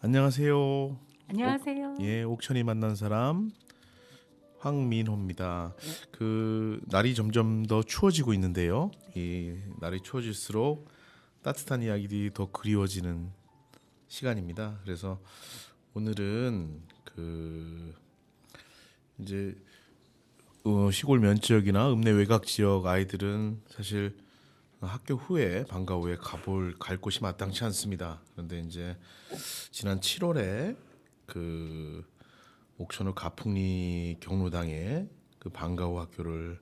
안녕하세요. 안녕하세요. 예, 옥천이 만난 사람 황민호입니다. 그 날이 점점 더 추워지고 있는데요. 이 날이 추워질수록 따뜻한 이야기들이 더 그리워지는 시간입니다. 그래서 오늘은 이제 시골 면지역이나 읍내 외곽 지역 아이들은 사실 학교 후에 방과 후에 갈 곳이 마땅치 않습니다. 그런데 이제 지난 7월에 그 옥천읍 가풍리 경로당에 그 방과 후 학교를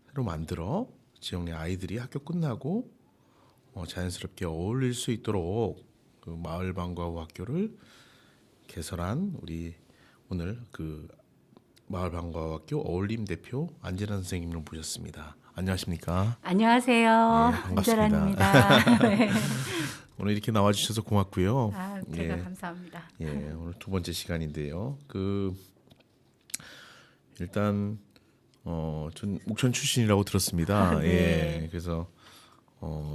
새로 만들어 지역 내 아이들이 학교 끝나고 자연스럽게 어울릴 수 있도록 그 마을 방과 후 학교를 개설한 우리 오늘 그 마을 방과 후 학교 어울림 대표 안재란 선생님을 모셨습니다. 안녕하십니까? 안녕하세요. 예, 반갑습니다. 안재란입니다. 네. 오늘 이렇게 나와주셔서 고맙고요. 제가 예, 감사합니다. 예, 오늘 두 번째 시간인데요. 일단 전 옥천 출신이라고 들었습니다. 네. 예, 그래서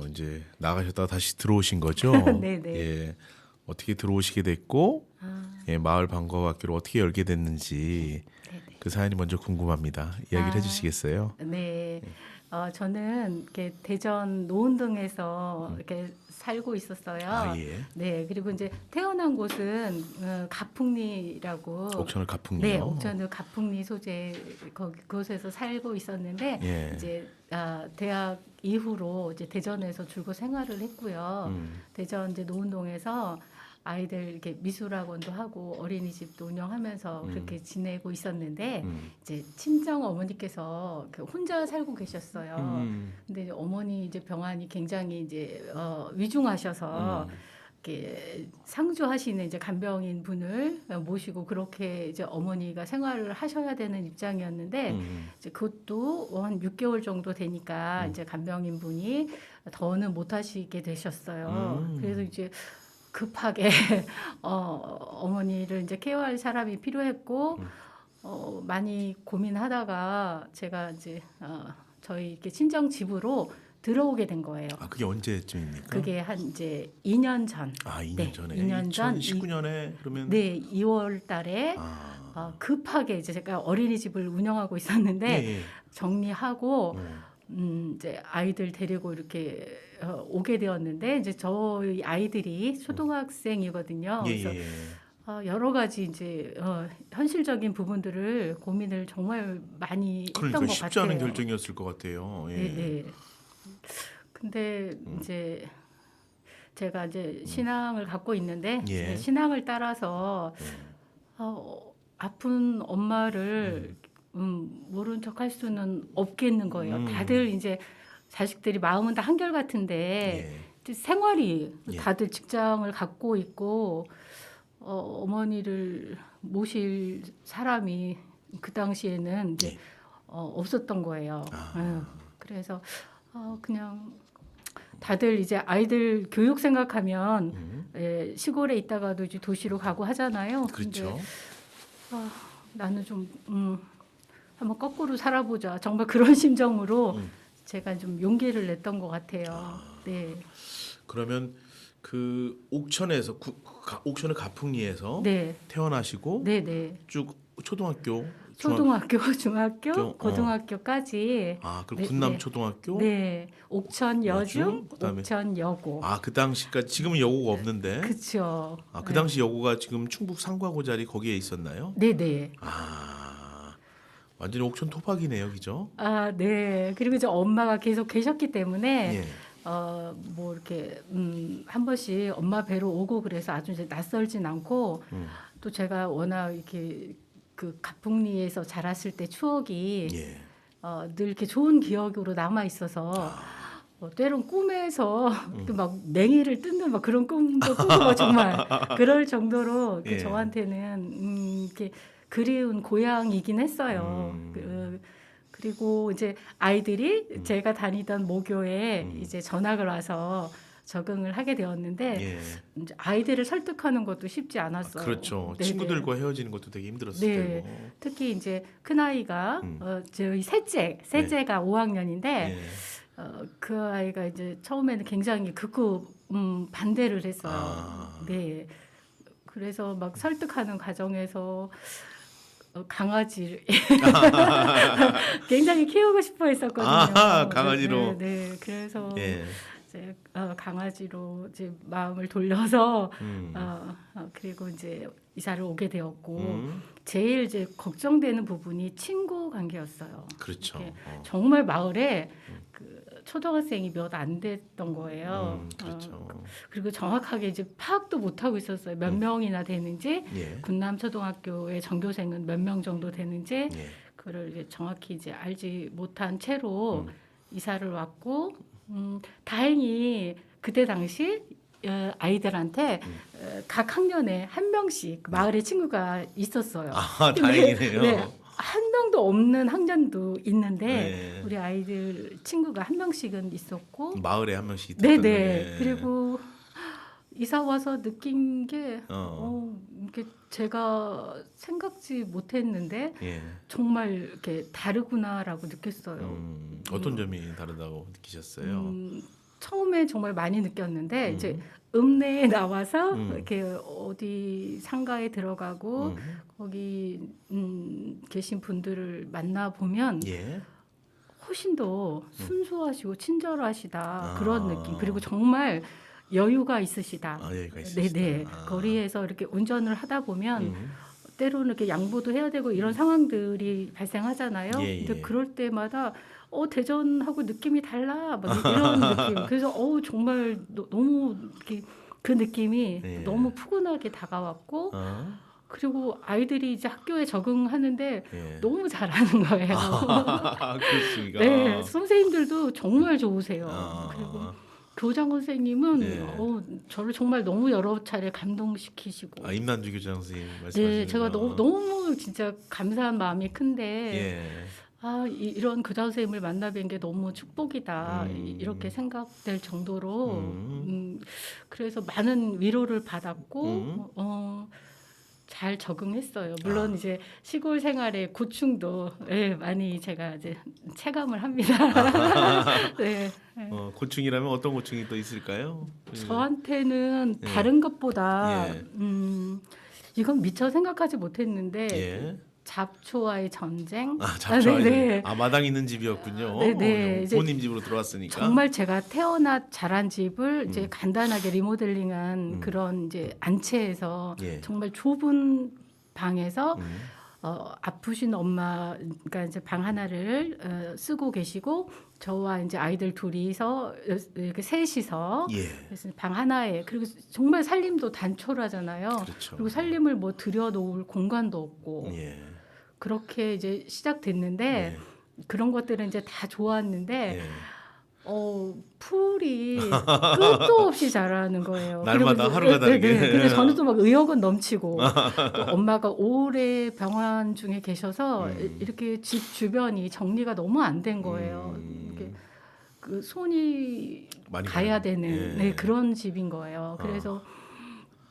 이제 나가셨다가 다시 들어오신 거죠. 네, 네. 예, 어떻게 들어오시게 됐고, 예, 마을 방과 학교를 어떻게 열게 됐는지 네, 그 사연이 먼저 궁금합니다. 이야기를 해주시겠어요? 네. 저는 이렇게 대전 노은동에서 이렇게 살고 있었어요. 아, 예. 네. 그리고 이제 태어난 곳은 가풍리라고. 옥천을 가풍리요. 네, 옥천읍 가풍리 소재 그곳에서 살고 있었는데 예. 이제 대학 이후로 이제 대전에서 줄곧 생활을 했고요. 대전 이제 노은동에서 아이들 이렇게 미술학원도 하고 어린이집도 운영하면서 그렇게 지내고 있었는데 이제 친정 어머니께서 혼자 살고 계셨어요. 근데 이제 어머니 이제 병환이 굉장히 이제 위중하셔서 이렇게 상주하시는 이제 간병인 분을 모시고 그렇게 이제 어머니가 생활을 하셔야 되는 입장이었는데 이제 그것도 한 6개월 정도 되니까 이제 간병인 분이 더는 못 하시게 되셨어요. 그래서 이제 급하게 어머니를 이제 케어할 사람이 필요했고 많이 고민하다가 제가 이제 저희 이렇게 친정 집으로 들어오게 된 거예요. 아, 그게 언제쯤입니까? 그게 한 이제 2년 전. 아, 2년 네, 전에. 2년 전 2019년에 그러면 네, 2월 달에 급하게 이제 제가 어린이집을 운영하고 있었는데 예, 예. 정리하고 이제 아이들 데리고 이렇게 오게 되었는데 이제 저희 아이들이 초등학생이거든요. 예, 그래서 예, 예. 여러 가지 이제 현실적인 부분들을 고민을 정말 많이 했던 그러니까 것 쉽지 같아요. 않은 결정이었을 것 같아요. 예. 네, 네. 근데 이제 제가 이제 신앙을 갖고 있는데 예. 신앙을 따라서 아픈 엄마를 모른 척 할 수는 없겠는 거예요. 다들 이제 자식들이 마음은 다 한결 같은데 예. 생활이 예. 다들 직장을 갖고 있고 어머니를 모실 사람이 그 당시에는 이제 예. 없었던 거예요. 그래서 그냥 다들 이제 아이들 교육 생각하면 시골에 있다가도 이제 도시로 가고 하잖아요. 그렇죠. 근데 나는 좀 한번 거꾸로 살아보자. 정말 그런 심정으로 제가 좀 용기를 냈던 것 같아요. 네. 그러면 그 옥천에서 옥천의 가풍리에서 네. 태어나시고 네, 네. 쭉 초등학교, 초등학교, 중학교, 중학교, 고등학교까지. 그리고 네, 군남 네. 초등학교. 네. 옥천 여중, 그다음에 옥천 여고. 그 당시까지 지금은 여고가 없는데. 그렇죠. 그 당시 여고가 지금 충북 상과고 자리 거기에 있었나요? 네, 네. 완전히 옥천 토박이네요, 그죠? 네. 그리고 이제 엄마가 계속 계셨기 때문에 예. 뭐 이렇게 한 번씩 엄마 뵈러 오고 그래서 아주 이제 낯설진 않고 또 제가 워낙 이렇게 그 가풍리에서 자랐을 때 추억이 예. 늘 이렇게 좋은 기억으로 남아 있어서 때론 꿈에서 막 냉이를 뜯는 막 그런 꿈도 꾸고 정말 그럴 정도로 예. 저한테는 이렇게 그리운 고향이긴 했어요. 그리고 이제 아이들이 제가 다니던 모교에 이제 전학을 와서 적응을 하게 되었는데 예. 이제 아이들을 설득하는 것도 쉽지 않았어요. 그렇죠. 네네. 친구들과 헤어지는 것도 되게 힘들었을 네. 테고. 특히 이제 큰 아이가 저희 셋째가 5학년인데 예. 그 아이가 이제 처음에는 굉장히 극구 반대를 했어요. 네. 그래서 막 설득하는 과정에서 강아지를 굉장히 키우고 싶어 했었거든요. 아, 강아지로. 네. 그래서 예. 이제 강아지로 이제 마음을 돌려서 음. 그리고 이제 이사를 오게 되었고 음. 제일 이제 걱정되는 부분이 친구 관계였어요. 그렇죠. 이렇게 정말 마을에 그 초등학생이 몇 안 됐던 거예요. 그렇죠. 그리고 정확하게 이제 파악도 못 하고 있었어요. 몇 명이나 되는지, 예. 군남 초등학교의 전교생은 몇 명 정도 되는지, 예. 그걸 이제 정확히 이제 알지 못한 채로 이사를 왔고, 다행히 그때 당시 아이들한테 각 학년에 한 명씩 마을에 친구가 있었어요. 아, 근데, 다행이네요. 네, 한 명도 없는 학년도 있는데 네. 우리 아이들 친구가 한 명씩은 있었고, 마을에 한 명씩 있다. 네네. 그리고 이사 와서 느낀 게 이게 제가 생각지 못했는데 예. 정말 이렇게 다르구나라고 느꼈어요. 어떤 점이 다르다고 느끼셨어요? 처음에 정말 많이 느꼈는데 이제 읍내에 나와서 이렇게 어디 상가에 들어가고 거기 계신 분들을 만나 보면 예. 훨씬 더 순수하시고 친절하시다 그런 느낌. 그리고 정말 여유가 있으시다. 여유가 있으시다. 네네. 거리에서 이렇게 운전을 하다 보면 때로는 이렇게 양보도 해야 되고 이런 상황들이 발생하잖아요. 예. 근데 그럴 때마다 대전하고 느낌이 달라. 막 이런 느낌. 그래서 정말 너무 이렇게 그 느낌이 예. 너무 푸근하게 다가왔고 그리고 아이들이 이제 학교에 적응하는데 예. 너무 잘하는 거예요. 그렇습니까? 네, 선생님들도 정말 좋으세요. 그리고 교장 선생님은 네. 저를 정말 너무 여러 차례 감동시키시고. 임난주 교장 선생님 말씀하시는 네, 제가 거. 너무 진짜 감사한 마음이 큰데 예. 이런 교장 선생님을 만나뵌 게 너무 축복이다 이렇게 생각될 정도로 그래서 많은 위로를 받았고 잘 적응했어요. 물론 이제 시골 생활의 고충도 많이 제가 이제 체감을 합니다. 네. 고충이라면 어떤 고충이 또 있을까요? 저한테는 예. 다른 것보다 예. 이건 미처 생각하지 못했는데 예. 잡초와의 전쟁. 잡초. 네네. 마당 있는 집이었군요. 네네. 이제 부모님 집으로 들어왔으니까. 정말 제가 태어나 자란 집을 이제 간단하게 리모델링한 그런 이제 안채에서 예. 정말 좁은 방에서 아프신 엄마가 이제 방 하나를 쓰고 계시고 저와 이제 아이들 둘이서 이렇게 셋이서 예. 그래서 방 하나에 그리고 정말 살림도 단촐하잖아요. 그렇죠. 그리고 살림을 뭐 들여놓을 공간도 없고 예. 그렇게 이제 시작됐는데 그런 것들은 이제 다 좋았는데 예. 풀이 끝도 없이 자라는 거예요. 날마다 그리고 하루가 다르게. 근데 저는 또 막 의욕은 넘치고 또 엄마가 오래 병원 중에 계셔서 이렇게 집 주변이 정리가 너무 안 된 거예요. 이렇게 그 손이 많이 가야 가는. 되는 예. 그런 집인 거예요. 그래서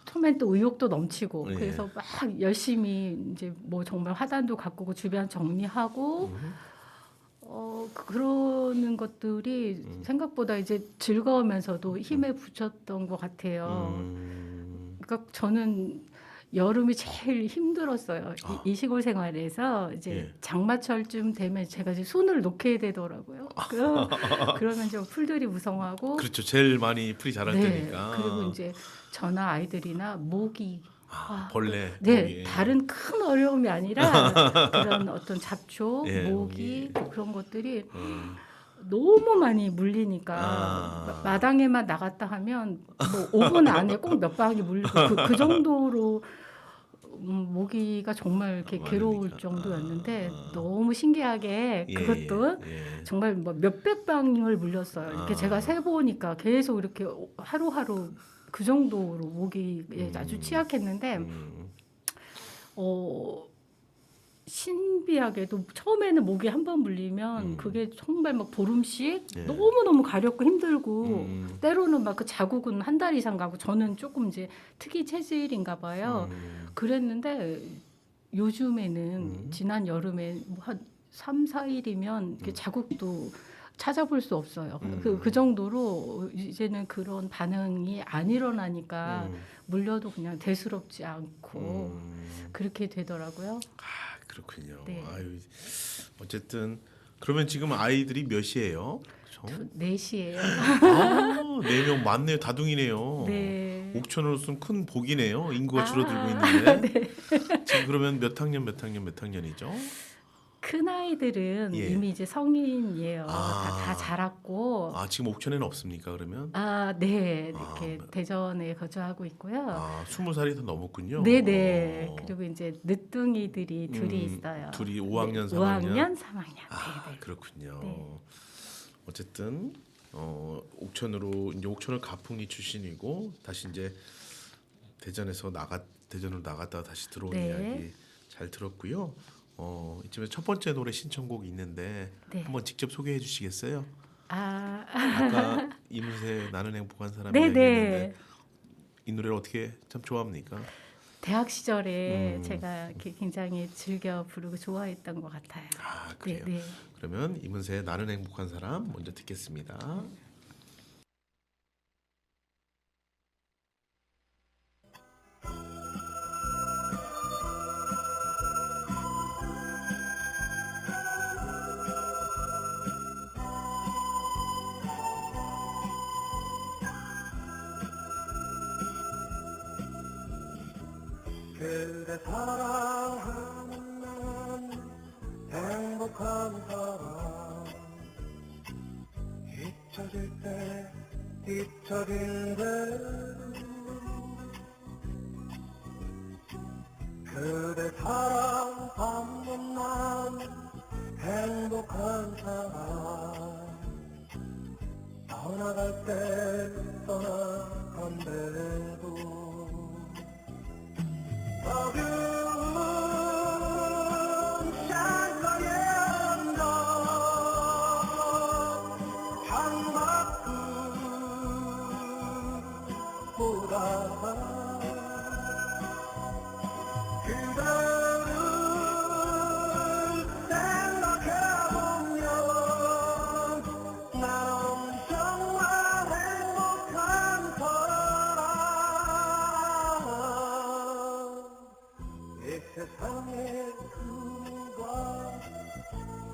처음엔 또 의욕도 넘치고 예. 그래서 막 열심히 이제 뭐 정말 화단도 가꾸고 주변 정리하고 그러는 것들이 생각보다 이제 즐거우면서도 힘에 부쳤던 것 같아요. 그러니까 저는 여름이 제일 힘들었어요. 이 시골 생활에서 이제 예. 장마철쯤 되면 제가 이제 손을 놓게 되더라고요. 그러면 좀 풀들이 무성하고 그렇죠. 제일 많이 풀이 자랄 때니까. 그리고 이제 저나 아이들이나 모기 벌레. 네, 모기. 다른 큰 어려움이 아니라 그런 어떤 잡초, 예, 모기 그런 것들이 너무 많이 물리니까 마당에만 나갔다 하면 뭐 5분 안에 꼭 몇 방이 물리고 그 정도로 모기가 정말 이렇게 괴로울 많으니까. 정도였는데 너무 신기하게 예, 그것도 예. 정말 뭐 몇백 방을 물렸어요. 이렇게 제가 세 보니까 계속 이렇게 하루하루 그 정도로 모기에 아주 취약했는데 신비하게도 처음에는 모기 한 번 물리면 그게 정말 막 보름씩 예. 너무너무 가렵고 힘들고 때로는 막 그 자국은 한 달 이상 가고 저는 조금 이제 특이 체질인가 봐요. 그랬는데 요즘에는 지난 여름에 뭐 한 3, 4일이면 이렇게 자국도 찾아볼 수 없어요. 그 정도로 이제는 그런 반응이 안 일어나니까 물려도 그냥 대수롭지 않고 그렇게 되더라고요. 아, 그렇군요. 네. 아유, 어쨌든 그러면 지금 아이들이 몇이에요? 그렇죠? 4시예요. 아, 4명 맞네요. 다둥이네요. 네. 옥천으로서는 큰 복이네요. 인구가 아, 줄어들고 있는데. 지금 그러면 몇 학년이죠? 큰 아이들은 예. 이미 이제 성인이에요. 아. 다 자랐고. 아, 지금 옥천에는 없습니까? 그러면? 네. 아, 이렇게 대전에 거주하고 있고요. 아, 20살이 더 넘었군요. 네네. 그리고 이제 늦둥이들이 둘이 있어요. 둘이 5학년, 네, 3학년. 5학년, 3학년. 아, 네네. 그렇군요. 네. 어쨌든 옥천으로 이제 옥천을 가풍이 출신이고 다시 이제 대전으로 나갔다가 다시 들어온 네. 이야기 잘 들었고요. 이쯤에 첫 번째 노래 신청곡이 있는데 네. 한번 직접 소개해 주시겠어요? 아, 아까 이문세 나는 행복한 사람 네네. 이야기했는데 이 노래를 어떻게 참 좋아합니까? 대학 시절에 제가 이렇게 굉장히 즐겨 부르고 좋아했던 것 같아요. 아, 그래요. 네. 그러면 이문세의 나는 행복한 사람 먼저 듣겠습니다. 그대 사랑하는 난 행복한 사람 잊혀질 때 잊혀진 대로 그대 사랑받는 난 행복한 사람 떠나갈 때 떠나간대도 어두운 창가에 앉아 창밖을 보다가 그대를 생각해보면 나는 정말 행복한 사람 이 세상에 누가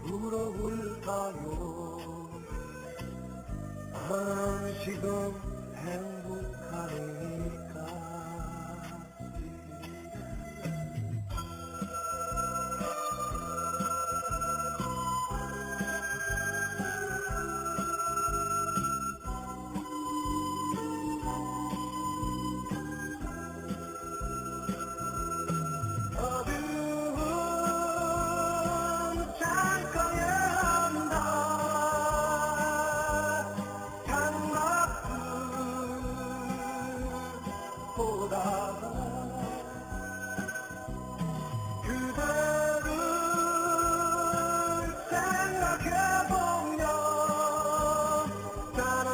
부러울까요 나는 지금 행복하니까 어두운 창가에 앉아 창밖을 보다가 그대를 생각해보면 나는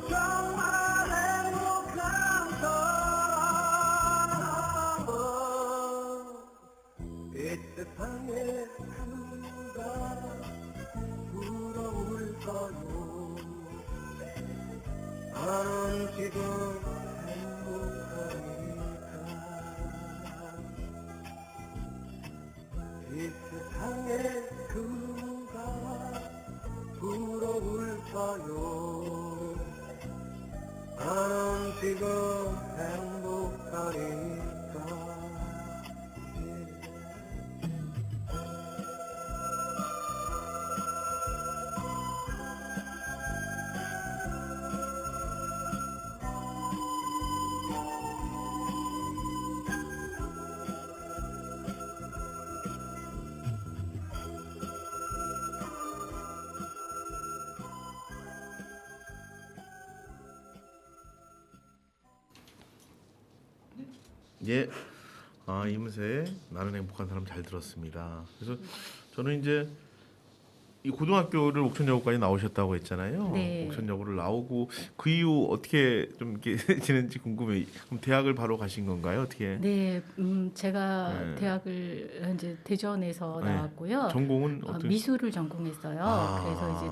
정말 행복한 사람 이 세상에 누가 부러울까요 나는 지금 행복하니까 이 세상에 누가 부러울까요 나는 지금 행복하니까 예, 이문세의 나는 행복한 사람 잘 들었습니다. 그래서 저는 이제 이 고등학교를 옥천여고까지 나오셨다고 했잖아요. 네. 옥천여고를 나오고 그 이후 어떻게 좀 이렇게 지낸지 궁금해요. 그럼 대학을 바로 가신 건가요? 어떻게? 네, 제가 네. 대학을 이제 대전에서 네. 나왔고요. 전공은 어떤? 미술을 전공했어요. 아. 그래서 이제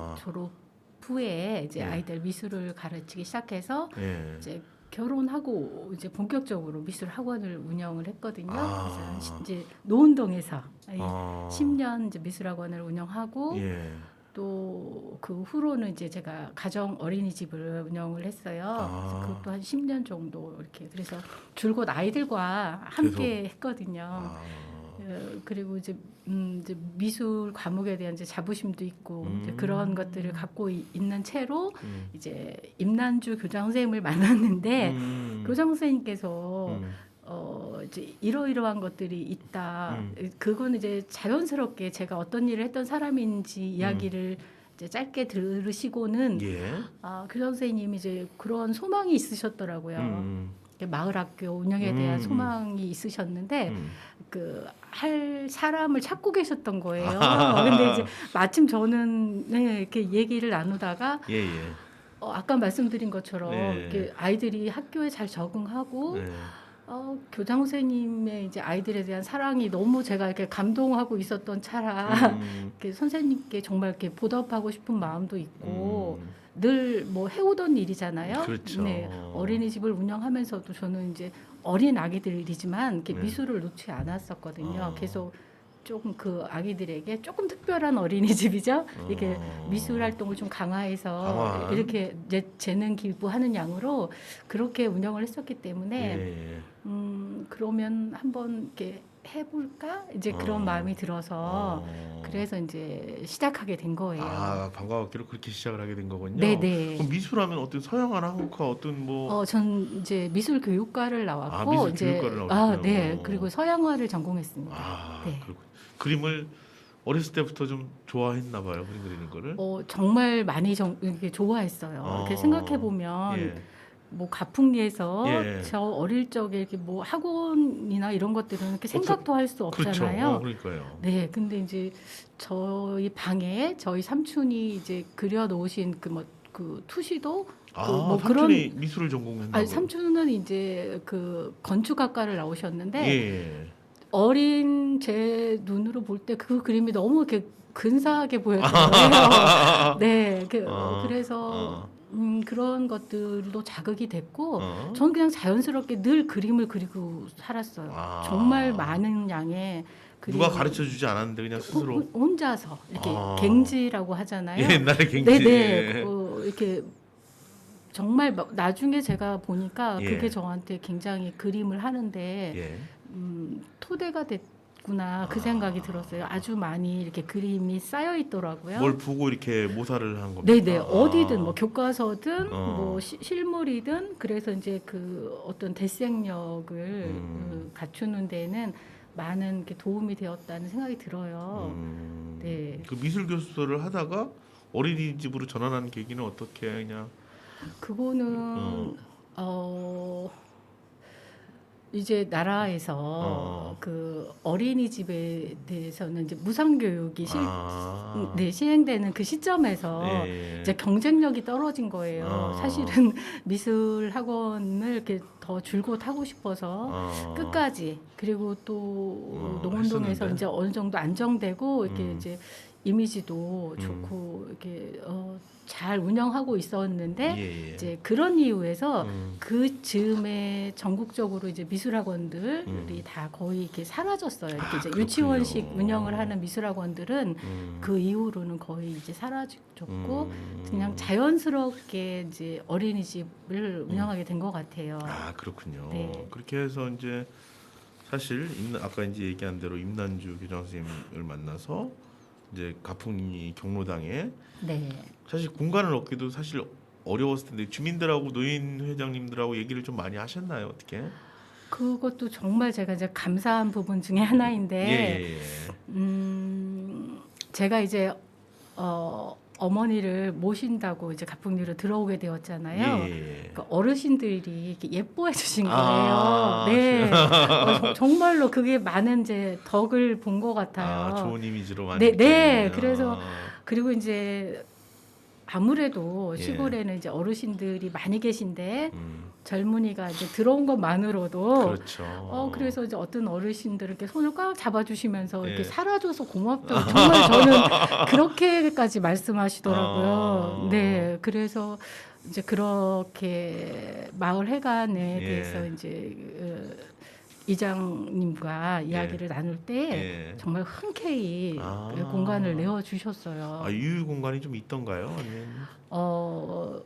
후에 이제 예. 아이들 미술을 가르치기 시작해서 예. 이제 결혼하고 이제 본격적으로 미술 학원을 운영을 했거든요. 아. 그래서 이제 노은동에서 아. 10년 이제 미술 학원을 운영하고 예. 또 그 후로는 이제 제가 가정 어린이집을 운영을 했어요. 아. 그래서 그것도 한 10년 정도 이렇게 그래서 줄곧 아이들과 함께 했거든요. 아. 그리고 이제 미술 과목에 대한 이제 자부심도 있고 이제 그런 것들을 갖고 있는 채로 이제 임난주 교장 선생님을 만났는데 교장 선생님께서 이제 이러이러한 것들이 있다. 그건 이제 자연스럽게 제가 어떤 일을 했던 사람인지 이야기를 이제 짧게 들으시고는 예. 교장 선생님이 이제 그런 소망이 있으셨더라고요. 마을 학교 운영에 대한 소망이 있으셨는데 그 할 사람을 찾고 계셨던 거예요. 근데 이제 마침 저는 이렇게 얘기를 나누다가 예, 예. 아까 말씀드린 것처럼 네. 이렇게 아이들이 학교에 잘 적응하고 네. 교장 선생님의 이제 아이들에 대한 사랑이 너무 제가 이렇게 감동하고 있었던 차라 이렇게 선생님께 정말 이렇게 보답하고 싶은 마음도 있고 늘 뭐 해오던 일이잖아요. 그렇죠. 네, 어린이집을 운영하면서도 저는 이제 어린 아기들이지만 이렇게 네. 미술을 놓지 않았었거든요. 계속 조금 그 아기들에게 조금 특별한 어린이집이죠. 이렇게 미술 활동을 좀 강화해서 강화한. 이렇게 재능 기부하는 양으로 그렇게 운영을 했었기 때문에 예. 그러면 한번 이렇게 해볼까 이제 그런 마음이 들어서 그래서 이제 시작하게 된 거예요. 아, 방과학기로 그렇게 시작을 하게 된 거군요. 네네. 그럼 미술하면 어떤 서양화나 한국화 어떤 뭐 전 이제 미술 교육과를 나왔고 미술 이제 교육과를 나오셨군요. 네 그리고 서양화를 전공했습니다. 네. 그렇군. 그림을 어렸을 때부터 좀 좋아했나 봐요. 그림 그리는 거를. 정말 많이 이렇게 좋아했어요. 이렇게 생각해 보면 예. 뭐 가풍리에서 예. 저 어릴 적에 이렇게 뭐 학원이나 이런 것들은 이렇게 생각도 할 수 없잖아요. 그렇죠. 그러니까요. 네, 근데 이제 저희 방에 저희 삼촌이 이제 그려 놓으신 그 투시도 뭐 삼촌이 미술을 전공했나 아니 봐요. 삼촌은 이제 그 건축학과를 나오셨는데 예. 어린 제 눈으로 볼 때 그 그림이 너무 이렇게 근사하게 보였던 거예요. 네, 그래서 그런 것들도 자극이 됐고 저는 그냥 자연스럽게 늘 그림을 그리고 살았어요. 정말 많은 양의 누가 가르쳐 주지 않았는데 그냥 스스로 혼자서 이렇게 갱지라고 하잖아요. 옛날에 갱지. 네네. 이렇게 정말 나중에 제가 보니까 예. 그게 저한테 굉장히 그림을 하는데 예. 토대가 됐구나 그 생각이 들었어요. 아주 많이 이렇게 그림이 쌓여 있더라고요. 뭘 보고 이렇게 모사를 한 겁니까? 네네 어디든 뭐 교과서든 어. 뭐 실물이든 그래서 이제 그 어떤 대생력을 갖추는 데는 많은 이렇게 도움이 되었다는 생각이 들어요. 네. 그 미술 교수를 하다가 어린이집으로 전환한 계기는 어떻게 그냥 그거는 이제 나라에서 그 어린이집에 대해서는 이제 무상교육이 시행되는 그 시점에서 예. 이제 경쟁력이 떨어진 거예요. 사실은 미술 학원을 이렇게 더 줄곧 하고 싶어서 끝까지 그리고 또 농운동에서 했었는데. 이제 어느 정도 안정되고 이렇게 이제 이미지도 좋고 이렇게 잘 운영하고 있었는데 예. 이제 그런 이유에서 그 즈음에 전국적으로 이제 미술학원들이 다 거의 이렇게 사라졌어요. 이렇게 이제 그렇군요. 유치원식 운영을 하는 미술학원들은 그 이후로는 거의 이제 사라졌고 그냥 자연스럽게 이제 어린이집을 운영하게 된 것 같아요. 그렇군요. 네. 그렇게 해서 이제 사실 아까 이제 얘기한 대로 임난주 교장 선생님을 만나서 이제 가풍리 경로당에 네. 사실 공간을 얻기도 사실 어려웠을 텐데 주민들하고 노인 회장님들하고 얘기를 좀 많이 하셨나요? 어떻게? 그것도 정말 제가 이제 감사한 부분 중에 하나인데 제가 이제 어머니를 모신다고 이제 가풍리로 들어오게 되었잖아요. 그러니까 어르신들이 이렇게 예뻐해 주신 거예요. 네, 정말로 그게 많은 이제 덕을 본 것 같아요. 좋은 이미지로 많이. 네. 그래서 그리고 이제 아무래도 예. 시골에는 이제 어르신들이 많이 계신데 젊은이가 이제 들어온 것만으로도 그렇죠. 그래서 이제 어떤 어르신들 이렇게 손을 꽉 잡아주시면서 이렇게 예. 살아줘서 고맙다고 정말 저는 그렇게까지 말씀하시더라고요. 아. 네, 그래서 이제 그렇게 마을 회관에 예. 대해서 이제 이장님과 이야기를 나눌 때 예. 정말 흔쾌히 아. 공간을 내어 주셨어요. 아, 유유 공간이 좀 있던가요? 아니면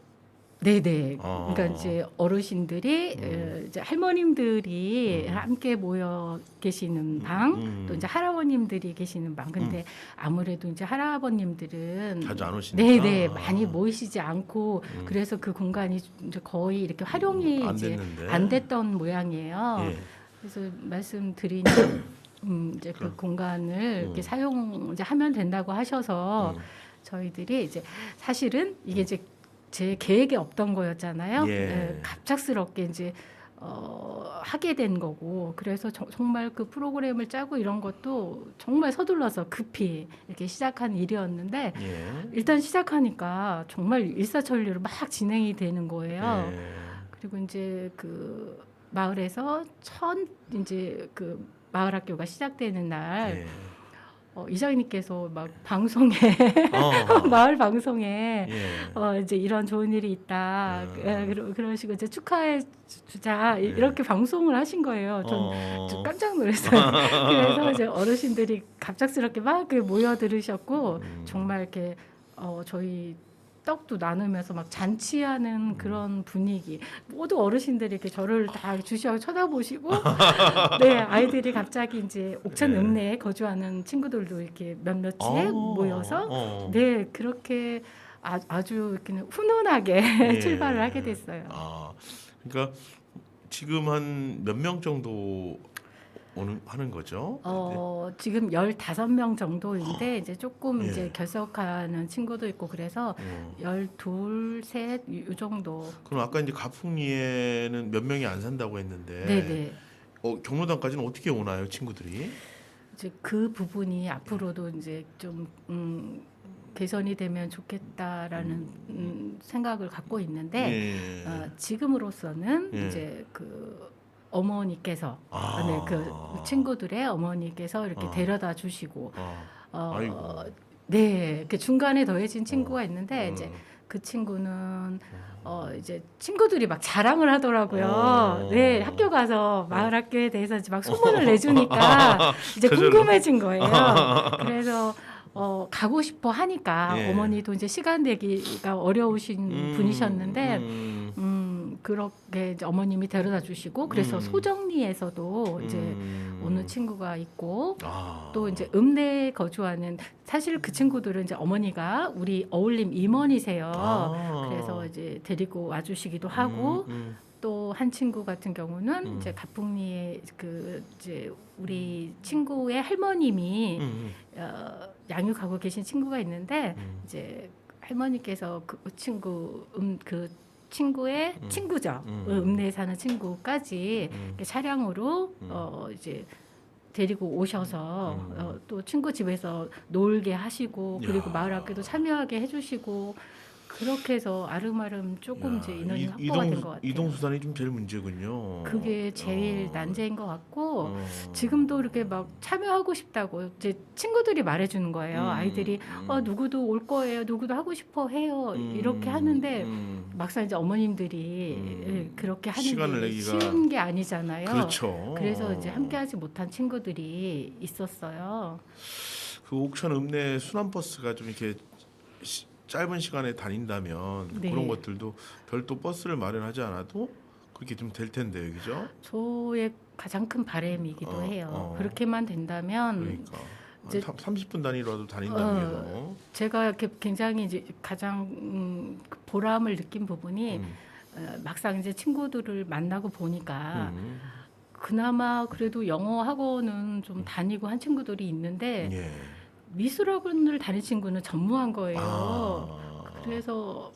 네네. 아. 그러니까 이제 어르신들이 이제 할머님들이 함께 모여 계시는 방, 또 이제 할아버님들이 계시는 방. 근데 아무래도 이제 할아버님들은 자주 안 오시니까. 네네 아. 많이 모이시지 않고 그래서 그 공간이 이제 거의 이렇게 활용이 안 이제 됐는데. 안 됐던 모양이에요. 예. 그래서 말씀드린 이제 그 공간을 이렇게 사용 이제 하면 된다고 하셔서 저희들이 이제 사실은 이게 이제 제 계획에 없던 거였잖아요. 예. 예, 갑작스럽게 이제 하게 된 거고 그래서 정말 그 프로그램을 짜고 이런 것도 정말 서둘러서 급히 이렇게 시작한 일이었는데 예. 일단 시작하니까 정말 일사천리로 막 진행이 되는 거예요. 예. 그리고 이제 그 마을에서 이제 그 마을 학교가 시작되는 날 예. 이장님께서 막 방송에 어. 마을 방송에 예. 이제 이런 좋은 일이 있다 그러시고 이제 축하해 주자 예. 이렇게 방송을 하신 거예요. 전 깜짝 놀랐어요. 그래서 이제 어르신들이 갑작스럽게 막 이렇게 모여 들으셨고 정말 이렇게 저희 떡도 나누면서 막 잔치하는 그런 분위기. 모두 어르신들이 이렇게 저를 다 주시하고 쳐다보시고, 네 아이들이 갑자기 이제 옥천 네. 읍내에 거주하는 친구들도 이렇게 몇몇이 모여서, 네. 네 그렇게 아주 이렇게 훈훈하게 예. 출발을 하게 됐어요. 아, 그러니까 지금 한 몇 명 정도 하는 거죠? 지금 15명 정도인데 이제 조금 예. 이제 결석하는 친구도 있고 그래서 12, 셋 이 정도. 그럼 아까 이제 가풍리에는 몇 명이 안 산다고 했는데, 네네. 경로당까지는 어떻게 오나요, 친구들이? 이제 그 부분이 앞으로도 이제 좀 개선이 되면 좋겠다라는 생각을 갖고 있는데 예. 지금으로서는 예. 이제 그 어머니께서 아. 네, 그 친구들의 어머니께서 이렇게 데려다 주시고 아이고. 네, 그 중간에 더해진 친구가 있는데 이제 그 친구는 이제 친구들이 막 자랑을 하더라고요. 네, 학교 가서 마을 학교에 대해서 이제 막 소문을 내주니까 이제 저절로. 궁금해진 거예요. 그래서 가고 싶어 하니까 예. 어머니도 이제 시간 내기가 어려우신 분이셨는데 그렇게 이제 어머님이 데려다 주시고 그래서 소정리에서도 이제 오는 친구가 있고 또 이제 읍내에 거주하는 사실 그 친구들은 이제 어머니가 우리 어울림 임원이세요. 그래서 이제 데리고 와주시기도 하고 또 한 친구 같은 경우는 이제 가풍리에 그 이제 우리 친구의 할머님이 양육하고 계신 친구가 있는데 이제 할머니께서 그 친구 그 친구의 친구죠. 읍내에 사는 친구까지 이렇게 차량으로 이제 데리고 오셔서 또 친구 집에서 놀게 하시고 그리고 야. 마을 학교도 참여하게 해주시고 그렇게 해서 아름아름 조금 이제 인원이 확보가 된 것 같아요. 이동 수단이 좀 제일 문제군요. 그게 제일 난제인 것 같고 지금도 이렇게 막 참여하고 싶다고 이제 친구들이 말해주는 거예요. 아이들이 누구도 올 거예요, 누구도 하고 싶어 해요 이렇게 하는데 막상 이제 어머님들이 예, 그렇게 하는 시간을 게 내기가 쉬운 게 아니잖아요. 그렇죠. 그래서 이제 함께하지 못한 친구들이 있었어요. 그 옥천 읍내 순환버스가 좀 이렇게 짧은 시간에 다닌다면 네. 그런 것들도 별도 버스를 마련하지 않아도 그렇게 좀 될 텐데, 그죠? 저의 가장 큰 바람이기도 해요. 그렇게만 된다면 그러니까 이제 30분 단위로라도 다닌다면 제가 이렇게 굉장히 이제 가장 보람을 느낀 부분이 막상 이제 친구들을 만나고 보니까 그나마 그래도 영어 학원은 좀 다니고 한 친구들이 있는데 예. 미술학원을 다닌 친구는 전무한 거예요. 그래서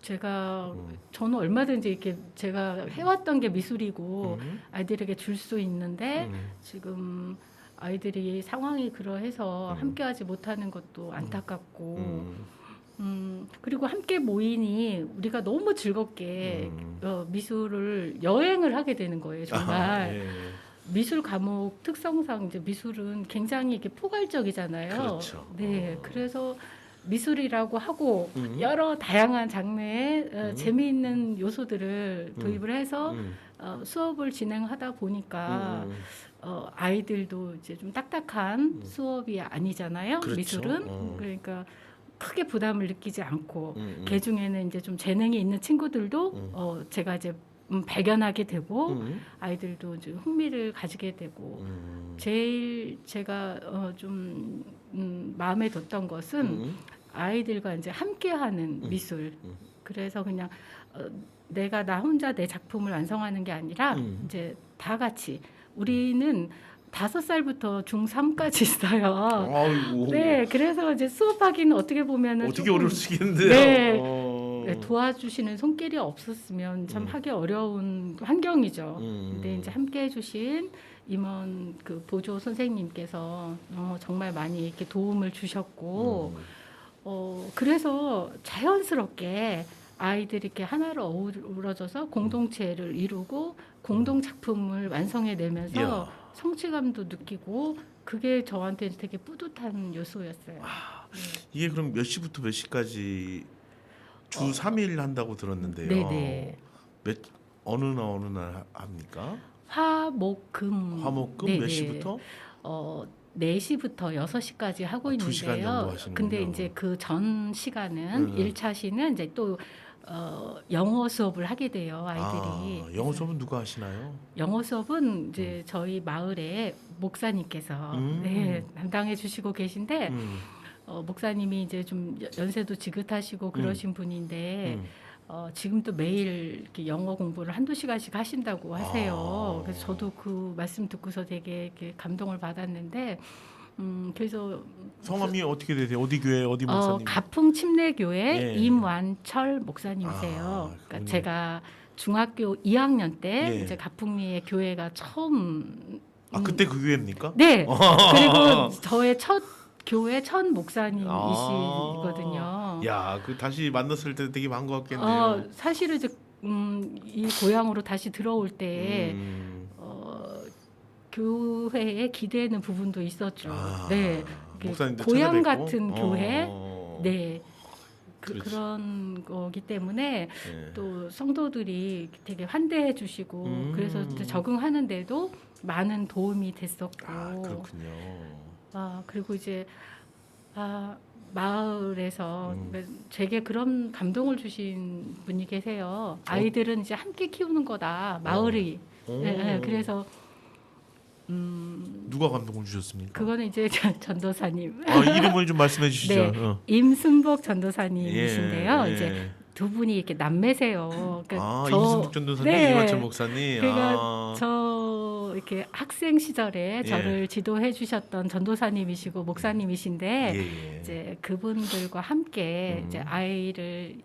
제가 저는 얼마든지 이렇게 제가 해왔던 게 미술이고 아이들에게 줄 수 있는데 지금 아이들이 상황이 그러해서 함께하지 못하는 것도 안타깝고 그리고 함께 모이니 우리가 너무 즐겁게 미술을 여행을 하게 되는 거예요. 정말 예. 미술 과목 특성상 이제 미술은 굉장히 이렇게 포괄적이잖아요. 그렇죠. 네, 그래서 미술이라고 하고 여러 다양한 장르의 재미있는 요소들을 도입을 해서 수업을 진행하다 보니까 아이들도 이제 좀 딱딱한 수업이 아니잖아요. 그렇죠. 미술은 그러니까 크게 부담을 느끼지 않고 개 중에는 이제 좀 재능이 있는 친구들도 제가 이제 발견하게 되고 아이들도 이제 흥미를 가지게 되고 제일 제가 좀 마음에 뒀던 것은 아이들과 이제 함께하는 미술. 그래서 그냥 내가 나 혼자 내 작품을 완성하는 게 아니라 이제 다 같이 우리는 5살부터 중3까지 있어요. 아이고. 네, 그래서 이제 수업하기는 어떻게 보면은 어떻게 조금, 어려울 수 있겠는데요. 네. 네, 도와주시는 손길이 없었으면 참 하기 어려운 환경이죠. 근데 이제 함께 해주신 임원 그 보조 선생님께서 정말 많이 이렇게 도움을 주셨고, 그래서 자연스럽게 아이들이 이렇게 하나로 어우러져서 공동체를 이루고 공동 작품을 완성해내면서 이야. 성취감도 느끼고 그게 저한테 되게 뿌듯한 요소였어요. 이게 그럼 몇 시부터 몇 시까지 주 3일 한다고 들었는데요. 네네. 어느 날 합니까? 화목금. 화목금 네네. 몇 시부터? 4시부터 6시까지 하고 2시간 있는데요. 정도 하시는군요. 근데 이제 그 전 시간은 1차 시는 이제 또 영어 수업을 하게 돼요, 아이들이. 아, 영어 수업은 누가 하시나요? 영어 수업은 이제 저희 마을에 목사님께서 네, 담당해 주시고 계신데 목사님이 이제 좀 연세도 지긋하시고 그러신 분인데 지금도 매일 이렇게 영어 공부를 1~2시간씩 하신다고 하세요. 그래서 저도 그 말씀 듣고서 되게 이렇게 감동을 받았는데 그래서 성함이 어떻게 되세요? 어디 교회 어디 목사님? 가풍 침례교회 예. 임완철 목사님이세요. 그러니까 그분이. 제가 중학교 2학년 때 예. 이제 가풍리의 교회가 처음 그때 그 교회입니까? 네. 그리고 저의 첫 교회 첫 목사님이시거든요. 야, 그 다시 만났을 때 되게 반가웠겠네요. 사실은 이제 이 고향으로 다시 들어올 때 교회에 기대는 부분도 있었죠. 네. 목사님도 고향 찾아뵙고? 같은 교회. 네. 그렇지. 그런 거기 때문에 예. 또 성도들이 되게 환대해 주시고 그래서 이제 적응하는데도 많은 도움이 됐었고 그렇군요. 그리고 이제 마을에서 제게 그런 감동을 주신 분이 계세요. 아이들은 이제 함께 키우는 거다. 마을이. 네, 그래서 누가 감동을 주셨습니까? 그거는 이제 전도사님. 이름을 좀 말씀해 주시죠. 네, 임순복 전도사님이신데요. 예. 이제 두 분이 이렇게 남매세요. 그러니까 임순복 전도사님, 네. 이완철 목사님. 그러니까 저 이렇게 학생 시절에 저를 지도해 주셨던 전도사님이시고 목사님이신데 예. 이제 그분들과 함께 이제 아이를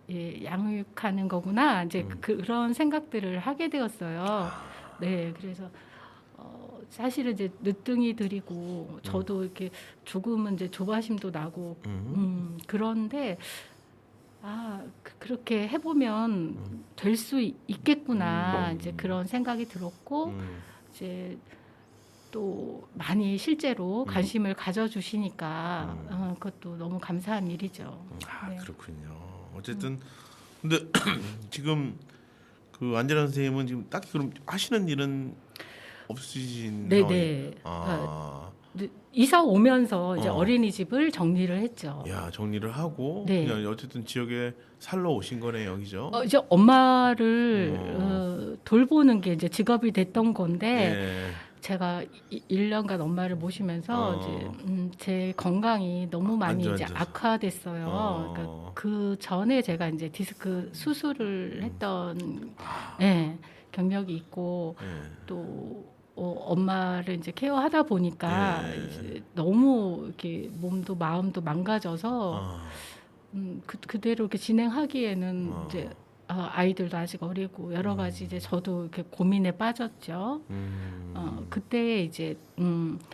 양육하는 거구나 이제 그런 생각들을 하게 되었어요. 네, 그래서 사실은 이제 늦둥이들이고 저도 이렇게 조금은 이제 조바심도 나고 그런데 그렇게 해보면 될 수 있겠구나 이제 그런 생각이 들었고 이제 또 많이 실제로 관심을 가져주시니까 그것도 너무 감사한 일이죠. 네. 그렇군요. 어쨌든 근데 지금 그 안재란 선생님은 지금 딱히 그럼 하시는 일은 없으신 네네. 이사 오면서 이제 어린이집을 정리를 했죠. 야, 정리를 하고 네. 그냥 어쨌든 지역에 살러 오신 거네요, 여기죠. 이제 엄마를 돌보는 게 이제 직업이 됐던 건데 제가 1년간 엄마를 모시면서 이제 제 건강이 너무 많이 이제 앉아서. 악화됐어요. 그러니까 그 전에 제가 이제 디스크 수술을 했던 경력이 있고 또 엄마를 이제 케어하다 보니까 이제 너무 이렇게 몸도 마음도 망가져서 그대로 이렇게 진행하기에는 이제 아이들도 아직 어리고 여러 가지 이제 저도 이렇게 고민에 빠졌죠. 그때 이제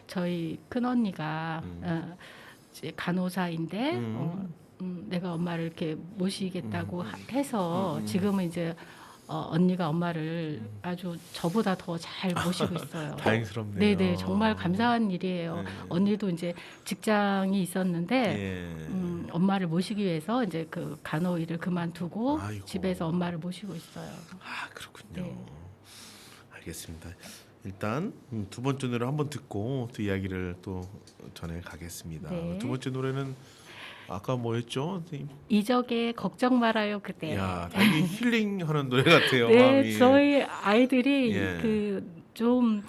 저희 큰 언니가 이제 간호사인데 내가 엄마를 이렇게 모시겠다고 해서 지금은 이제 언니가 엄마를 아주 저보다 더 잘 모시고 있어요. 다행스럽네요. 네네, 정말 감사한 일이에요. 언니도 이제 직장이 있었는데 예. 엄마를 모시기 위해서 이제 그 간호 일을 그만두고 아이고. 집에서 엄마를 모시고 있어요. 아 그렇군요. 네. 알겠습니다. 일단 두 번째 노래 한번 듣고 또 이야기를 또 전해 가겠습니다. 네. 두 번째 노래는 아까 뭐였죠? 이적의 걱정 말아요 그대. 야, 되게 힐링하는 노래 같아요. 네, 마음이. 저희 아이들이 예. 그 좀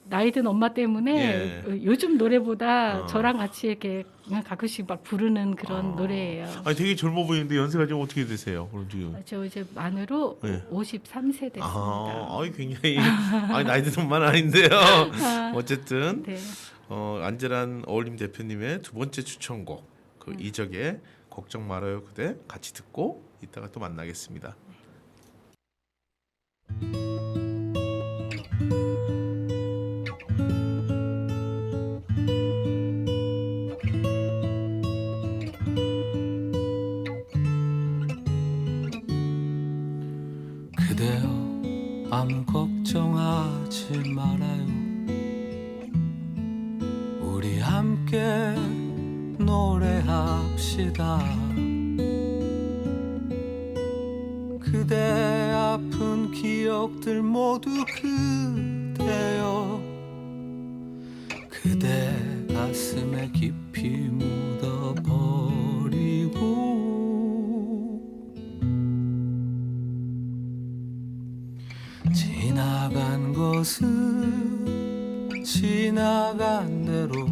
나이 든 엄마 때문에 예. 요즘 노래보다 어. 저랑 같이 이렇게 그냥 가끔씩 막 부르는 그런 노래예요. 아니 되게 젊어 보이는데 연세가 좀 어떻게 되세요? 그럼 지금. 저 이제 만으로 예. 53세 됐습니다. 아이 굉장히 아니 나이 드는 만 아닌데요. 어쨌든 네. 안젤란 어울림 대표님의 두 번째 추천곡 그 이적의 걱정 말아요 그대 같이 듣고 이따가 또 만나겠습니다. 그대여 아무 걱정하지 말아요 우리 함께 노래합시다 그대 아픈 기억들 모두 그대여 그대 가슴에 깊이 묻어버리고 지나간 것은 지나간 대로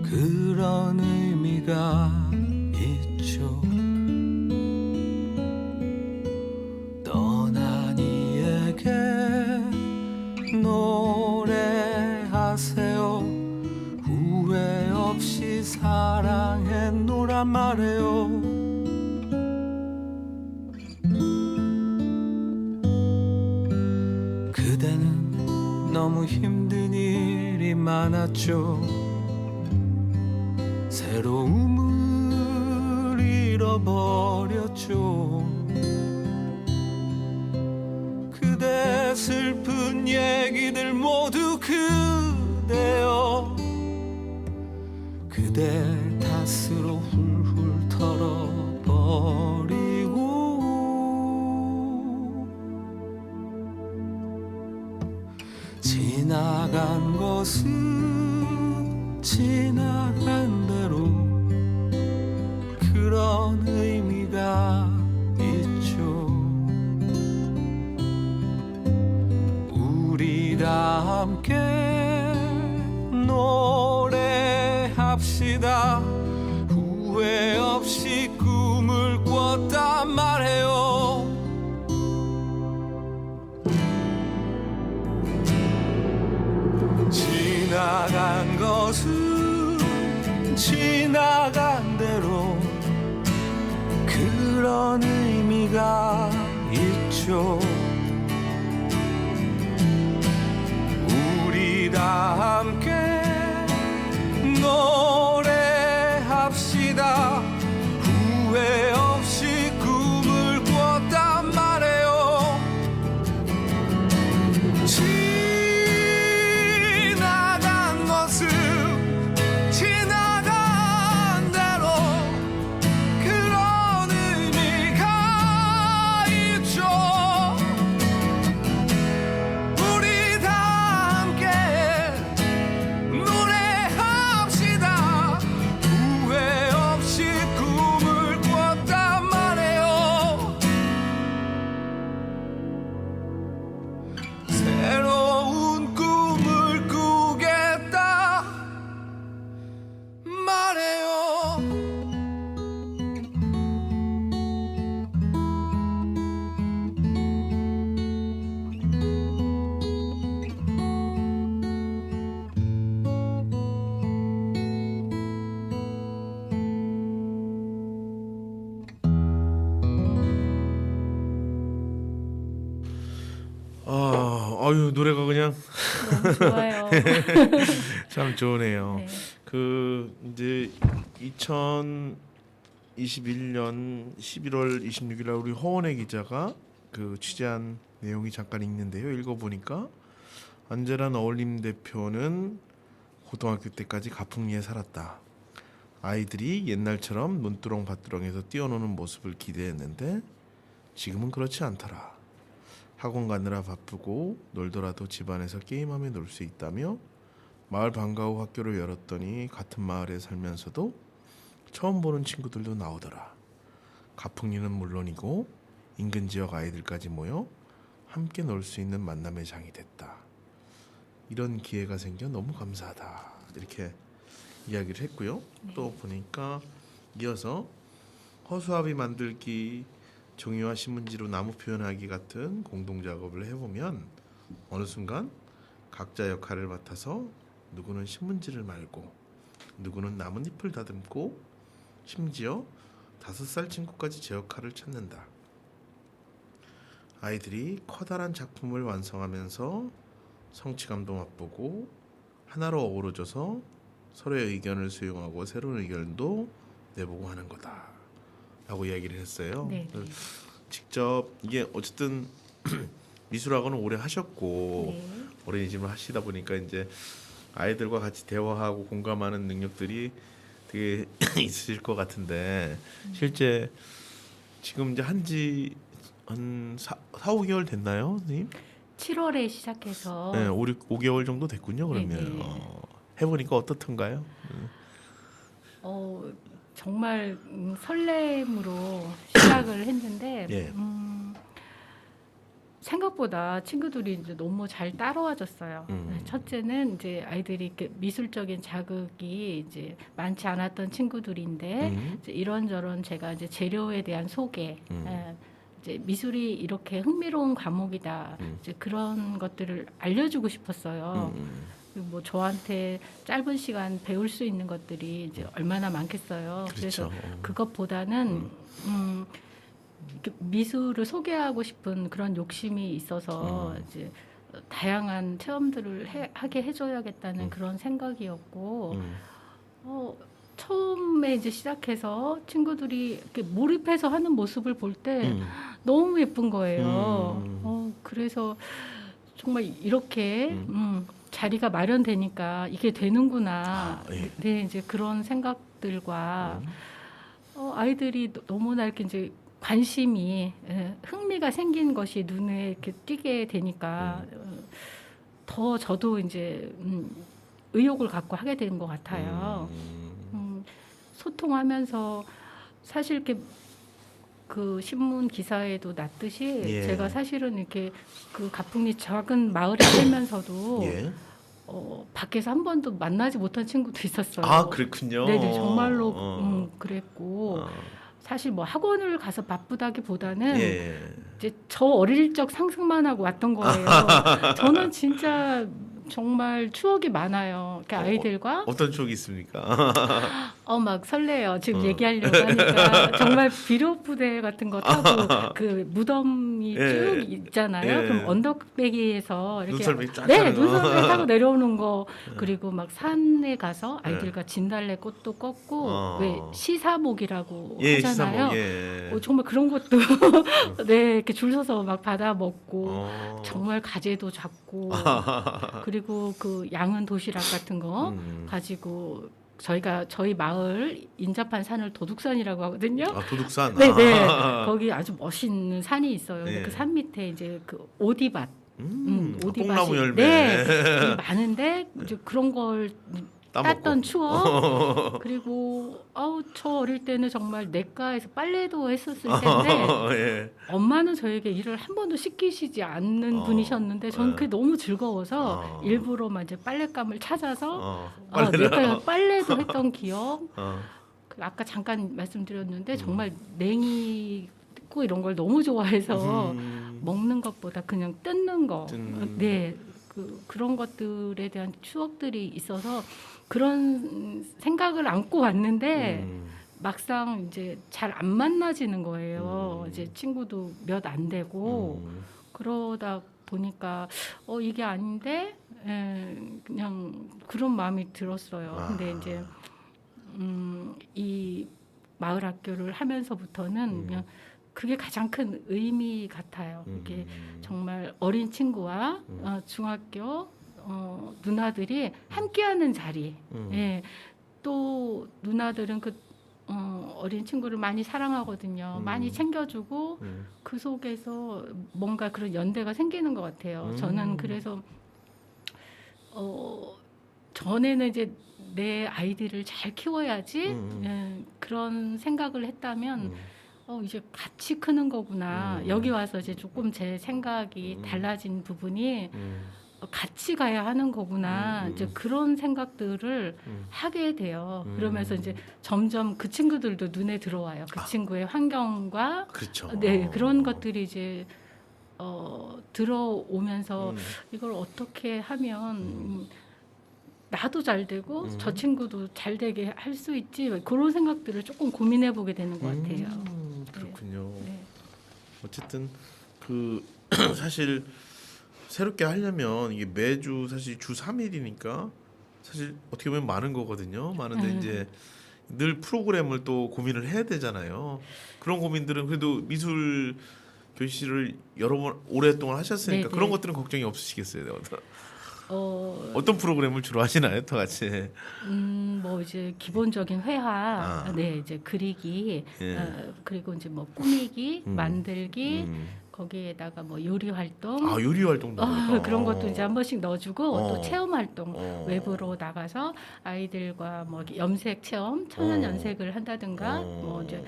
그런 의미가 있죠 떠난 이에게 노래하세요 후회 없이 사랑했노란 말해요 그대는 너무 힘든 일이 많았죠 새로움을 잃어버렸죠 그대 슬픈 얘기들 모두 그대여 그대 탓으로 훌훌 털어버리고 지나간 것은 지나간 대로 그런 의미가 있죠 우리 다 함께 노래합시다 후회 없이 꿈을 꿨단 말해요 지나간 것은 지나간 대로 그런 의미가 있죠 우리 다 함께 노래합시다 후회 없이 꿈을 꿨단 말해요 지나간 것은 지나간 대로 그런 의미가 있죠 우리 다 함께 아유 노래가 그냥 너무 좋아요. 참 좋으네요. 네. 그 이제 2021년 11월 26일 날 우리 허원의 기자가 그 취재한 내용이 잠깐 있는데요. 읽어보니까 안재란 어울림 대표는 고등학교 때까지 가풍리에 살았다. 아이들이 옛날처럼 논두렁 밭두렁에서 뛰어노는 모습을 기대했는데 지금은 그렇지 않더라. 학원 가느라 바쁘고 놀더라도 집안에서 게임하며 놀 수 있다며 마을 방과 후 학교를 열었더니 같은 마을에 살면서도 처음 보는 친구들도 나오더라. 가풍리는 물론이고 인근 지역 아이들까지 모여 함께 놀 수 있는 만남의 장이 됐다. 이런 기회가 생겨 너무 감사하다. 이렇게 이야기를 했고요. 또 보니까 이어서 허수아비 만들기, 종이와 신문지로 나무 표현하기 같은 공동 작업을 해보면 어느 순간 각자 역할을 맡아서 누구는 신문지를 말고 누구는 나뭇잎을 다듬고 심지어 5살 친구까지 제 역할을 찾는다. 아이들이 커다란 작품을 완성하면서 성취감도 맛보고 하나로 어우러져서 서로의 의견을 수용하고 새로운 의견도 내보고 하는 거다 라고 이야기를 했어요. 네. 직접 이게 어쨌든 미술학원을 오래 하셨고 네. 어린이집을 하시다 보니까 이제 아이들과 같이 대화하고 공감하는 능력들이 되게 있으실 것 같은데 실제 지금 이제 한지 한 4-5개월 됐나요, 선생님? 7월에 시작해서 네, 5개월 정도 됐군요. 그러면 네네. 해보니까 어떻던가요? 정말 설렘으로 시작을 했는데 예. 생각보다 친구들이 이제 너무 잘 따라와줬어요. 첫째는 이제 아이들이 이렇게 미술적인 자극이 이제 많지 않았던 친구들인데 이제 이런저런 제가 이제 재료에 대한 소개, 이제 미술이 이렇게 흥미로운 과목이다. 이제 그런 것들을 알려주고 싶었어요. 그리고 뭐 저한테 짧은 시간 배울 수 있는 것들이 이제 얼마나 많겠어요. 그렇죠. 그래서 그것보다는 이렇게 미술을 소개하고 싶은 그런 욕심이 있어서 이제 다양한 체험들을 하게 해줘야겠다는 그런 생각이었고 처음에 이제 시작해서 친구들이 이렇게 몰입해서 하는 모습을 볼 때 너무 예쁜 거예요. 그래서 정말 이렇게 자리가 마련되니까 이게 되는구나. 예. 네, 이제 그런 생각들과 아이들이 너무나 이렇게 이제 관심이 흥미가 생긴 것이 눈에 이렇게 띄게 되니까 더 저도 이제 의욕을 갖고 하게 된 것 같아요. 소통하면서 사실 이렇게 그 신문 기사에도 났듯이 예. 제가 사실은 이렇게 그 가풍리 작은 마을에 살면서도 예. 밖에서 한 번도 만나지 못한 친구도 있었어요. 아 그렇군요. 네네 정말로 그랬고 사실 뭐 학원을 가서 바쁘다기보다는 예. 이제 저 어릴 적 상상만 하고 왔던 거예요. 저는 진짜 정말 추억이 많아요. 이렇게 아이들과 어떤 추억이 있습니까? 막 설레요. 지금 얘기하려고 하니까 정말 비료부대 같은 거 타고 그 무덤이 예. 쭉 있잖아요. 예. 그럼 언덕배기에서 이렇게 눈썰매기 쫙 네, 타는 거. 눈썰매 타고 내려오는 거 그리고 막 산에 가서 아이들과 진달래 꽃도 꺾고 왜 시사목이라고 예, 하잖아요. 시사목, 예. 정말 그런 것도 네 이렇게 줄 서서 막 받아 먹고 정말 가재도 잡고 그리고 그 양은 도시락 같은 거 가지고 저희 마을 인접한 산을 도둑산이라고 하거든요. 아 도둑산. 네네 거기 아주 멋있는 산이 있어요. 근데 네. 그 산 밑에 이제 그 오디밭, 오디밭이 뽕나무 열매. 네 많은데 이제 그런 걸 따먹고. 땄던 추억 그리고 저 어릴 때는 정말 내과에서 빨래도 했었을 텐데 예. 엄마는 저에게 일을 한 번도 시키시지 않는 분이셨는데 저는 그게 너무 즐거워서 일부러 이제 빨랫감을 찾아서 내가 빨래도 했던 기억. 그 아까 잠깐 말씀드렸는데 정말 냉이 뜯고 이런 걸 너무 좋아해서 먹는 것보다 그냥 뜯는 거. 네. 그런 것들에 대한 추억들이 있어서 그런 생각을 안고 왔는데 막상 이제 잘 안 만나지는 거예요. 이제 친구도 몇 안 되고 그러다 보니까 이게 아닌데 그냥 그런 마음이 들었어요. 근데 이제 이 마을 학교를 하면서부터는 그냥 그게 가장 큰 의미 같아요. 이게 정말 어린 친구와 중학교 누나들이 함께하는 자리. 예. 또 누나들은 그 어린 친구를 많이 사랑하거든요. 많이 챙겨주고 그 속에서 뭔가 그런 연대가 생기는 것 같아요. 저는 그래서 전에는 이제 내 아이들을 잘 키워야지 예, 그런 생각을 했다면 이제 같이 크는 거구나. 여기 와서 이제 조금 제 생각이 달라진 부분이 같이 가야 하는 거구나. 이제 그런 생각들을 하게 돼요. 그러면서 이제 점점 그 친구들도 눈에 들어와요. 그 친구의 환경과 그렇죠. 네, 그런 것들이 이제 들어오면서 이걸 어떻게 하면 나도 잘 되고 저 친구도 잘 되게 할 수 있지, 그런 생각들을 조금 고민해 보게 되는 것 같아요. 그렇군요. 네. 어쨌든 그 사실 새롭게 하려면 이게 매주 사실 주 3일이니까 사실 어떻게 보면 많은 거거든요. 많은데 이제 늘 프로그램을 또 고민을 해야 되잖아요. 그런 고민들은 그래도 미술 교실을 여러 번 오랫동안 하셨으니까 네네. 그런 것들은 걱정이 없으시겠어요. 어떤 프로그램을 주로 하시나요, 다 같이? 뭐 이제 기본적인 회화, 네, 이제 그리기, 예. 그리고 이제 뭐 꾸미기, 만들기, 거기에다가 뭐 요리 활동, 요리 활동도 하니까. 그런 것도 이제 한 번씩 넣어주고 또 체험 활동, 어. 외부로 나가서 아이들과 뭐 염색 체험, 천연 염색을 한다든가, 뭐 이제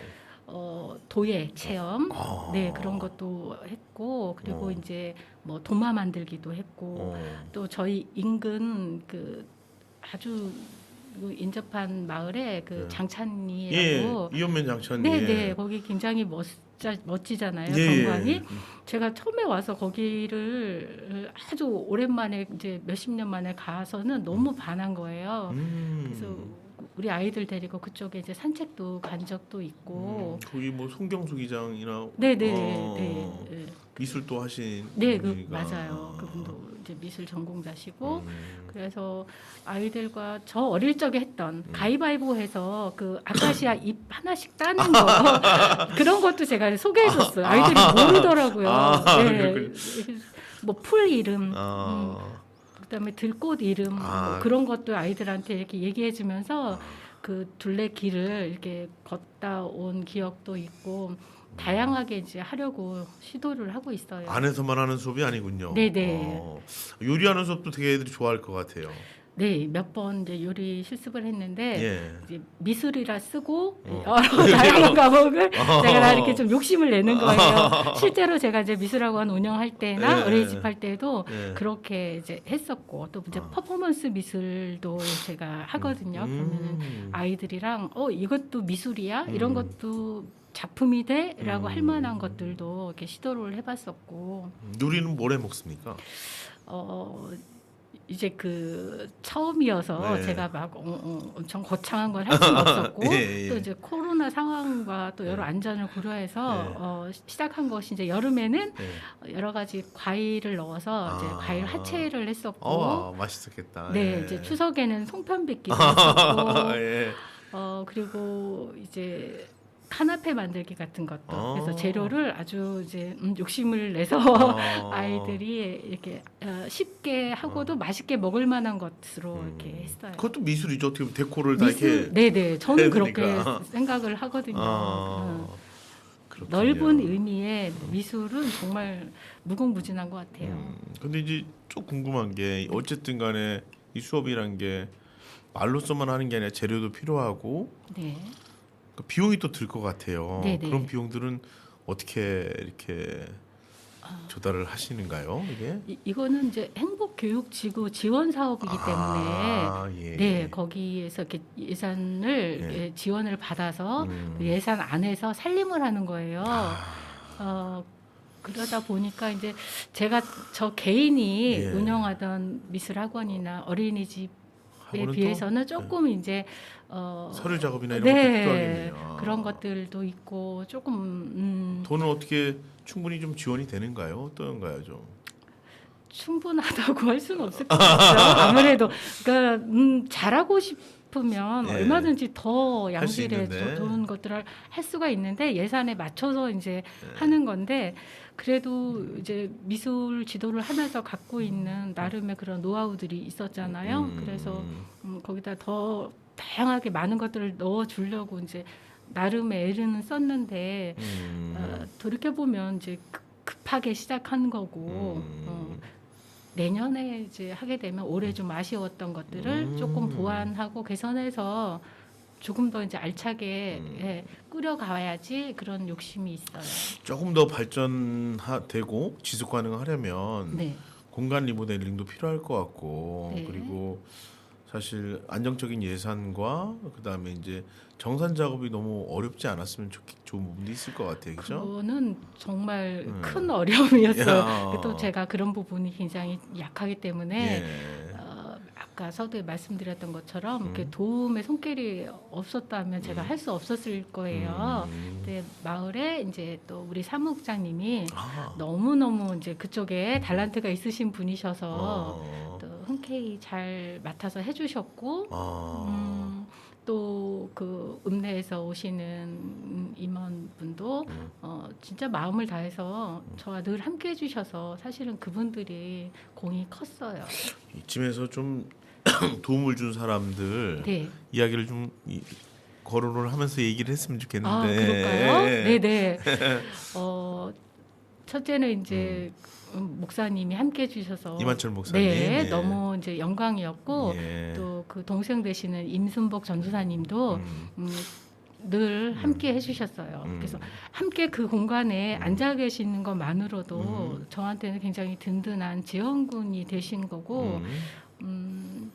도예 체험, 네, 그런 것도 했고, 그리고 이제 뭐 도마 만들기도 했고, 또 저희 인근 그 아주 인접한 마을에 그 장찬리라고, 예, 이연면 장천이. 네, 네, 거기 굉장히 멋지잖아요, 예. 경관이. 제가 처음에 와서 거기를 아주 오랜만에 이제 몇십 년 만에 가서는 너무 반한 거예요. 그래서 우리 아이들 데리고 그쪽에 이제 산책도 간 적도 있고. 거기 뭐 송경수 기장이나 네네. 어, 네. 미술도 하신 네, 분이니까. 맞아요. 그분도 이제 미술 전공자시고. 그래서 아이들과 저 어릴 적에 했던 가위바위보 해서 그 아카시아 잎 하나씩 따는 거 그런 것도 제가 소개해줬어요. 아이들이 모르더라고요. 네. 뭐 풀 이름, 그다음에 들꽃 이름, 뭐 그런 것도 아이들한테 이렇게 얘기해주면서 그 둘레길을 이렇게 걷다 온 기억도 있고. 다양하게 이제 하려고 시도를 하고 있어요. 안에서만 하는 수업이 아니군요. 네네. 요리하는 수업도 되게 애들이 좋아할 것 같아요. 네, 몇 번 이제 요리 실습을 했는데 예. 이제 미술이라 쓰고 여러 다양한 과목을 제가 다 이렇게 좀 욕심을 내는 거예요. 실제로 제가 이제 미술학원 운영할 때나 예. 어린이집 할 때도 예. 그렇게 이제 했었고, 또 이제 퍼포먼스 미술도 제가 하거든요. 그러면은 아이들이랑 이것도 미술이야? 이런 것도 작품이 돼라고 할 만한 것들도 이렇게 시도를 해봤었고. 누리는 뭘 해 먹습니까? 이제 그 처음이어서 네. 제가 막 엄청 거창한 걸 할 수는 없었고 예. 또 이제 코로나 상황과 또 여러 안전을 고려해서 시작한 것이 이제 여름에는 여러 가지 과일을 넣어서 이제 과일 화채를 했었고, 맛있었겠다. 네, 예. 이제 추석에는 송편 빚기도 했었고, 예. 그리고 이제 카나페 만들기 같은 것도. 그래서 재료를 아주 이제 욕심을 내서 아이들이 이렇게 쉽게 하고도 맛있게 먹을 만한 것으로 이렇게 했어요. 그것도 미술이죠. 어떻게 보면 데코를 다 이렇게. 네네. 저는 그렇게 해드니까. 생각을 하거든요. 그렇군요. 넓은 의미의 미술은 정말 무궁무진한 것 같아요. 근데 이제 좀 궁금한 게 어쨌든 간에 이 수업이란 게 말로서만 하는 게 아니라 재료도 필요하고 네. 그 비용이 또 들 것 같아요. 네네. 그런 비용들은 어떻게 이렇게 조달을 하시는가요? 이게? 이거는 이제 행복교육지구 지원 사업이기 때문에 예. 네, 거기에서 이렇게 예산을 예. 지원을 받아서 그 예산 안에서 살림을 하는 거예요. 그러다 보니까 이제 제가 저 개인이 예. 운영하던 미술학원이나 어린이집에 하고는 비해서는 또, 조금 이제 서류 작업이나 이런 것도 필요하겠네요. 그런 것들도 있고 조금 돈은 어떻게 충분히 좀 지원이 되는가요? 어떤가요, 좀? 충분하다고 할 수는 없을 것 같아요. 아무래도 그러니까 잘하고 싶으면 예. 얼마든지 더 할수 양질의 있는데. 좋은 것들을 할 수가 있는데 예산에 맞춰서 이제 예. 하는 건데 그래도 이제 미술 지도를 하면서 갖고 있는 나름의 그런 노하우들이 있었잖아요. 그래서 거기다 더 다양하게 많은 것들을 넣어 주려고 이제 나름의 애를 썼는데 돌이켜 보면 이제 급하게 시작한 거고 내년에 이제 하게 되면 올해 좀 아쉬웠던 것들을 조금 보완하고 개선해서 조금 더 이제 알차게 예, 꾸려가야지 그런 욕심이 있어요. 조금 더 발전되고 지속 가능하려면 네, 공간 리모델링도 필요할 것 같고 네. 그리고 사실 안정적인 예산과 그다음에 이제 정산 작업이 너무 어렵지 않았으면 좋은 부분도 있을 것 같아요, 그렇죠? 그거는 정말 큰 어려움이었어요. 야. 또 제가 그런 부분이 굉장히 약하기 때문에 예. 아까 서두에 말씀드렸던 것처럼 이렇게 도움의 손길이 없었다면 제가 할 수 없었을 거예요. 근데 마을에 이제 또 우리 사무국장님이 아. 너무 이제 그쪽에 달란트가 있으신 분이셔서 어. 또 흔쾌히 잘 맡아서 해주셨고 아. 또 그 읍내에서 오시는 임원분도 진짜 마음을 다해서 저와 늘 함께 해주셔서 사실은 그분들이 공이 컸어요. 이쯤에서 좀 도움을 준 사람들 네. 이야기를 좀 거론을 하면서 얘기를 했으면 좋겠는데. 아 그럴까요? 네네. 첫째는 이제 목사님이 함께 해주셔서 이만철 목사님. 네, 예. 너무 이제 영광이었고 예. 또 그 동생 되시는 임순복 전도사님도 늘 함께 해주셨어요. 그래서 함께 그 공간에 앉아 계시는 것만으로도 저한테는 굉장히 든든한 지원군이 되신 거고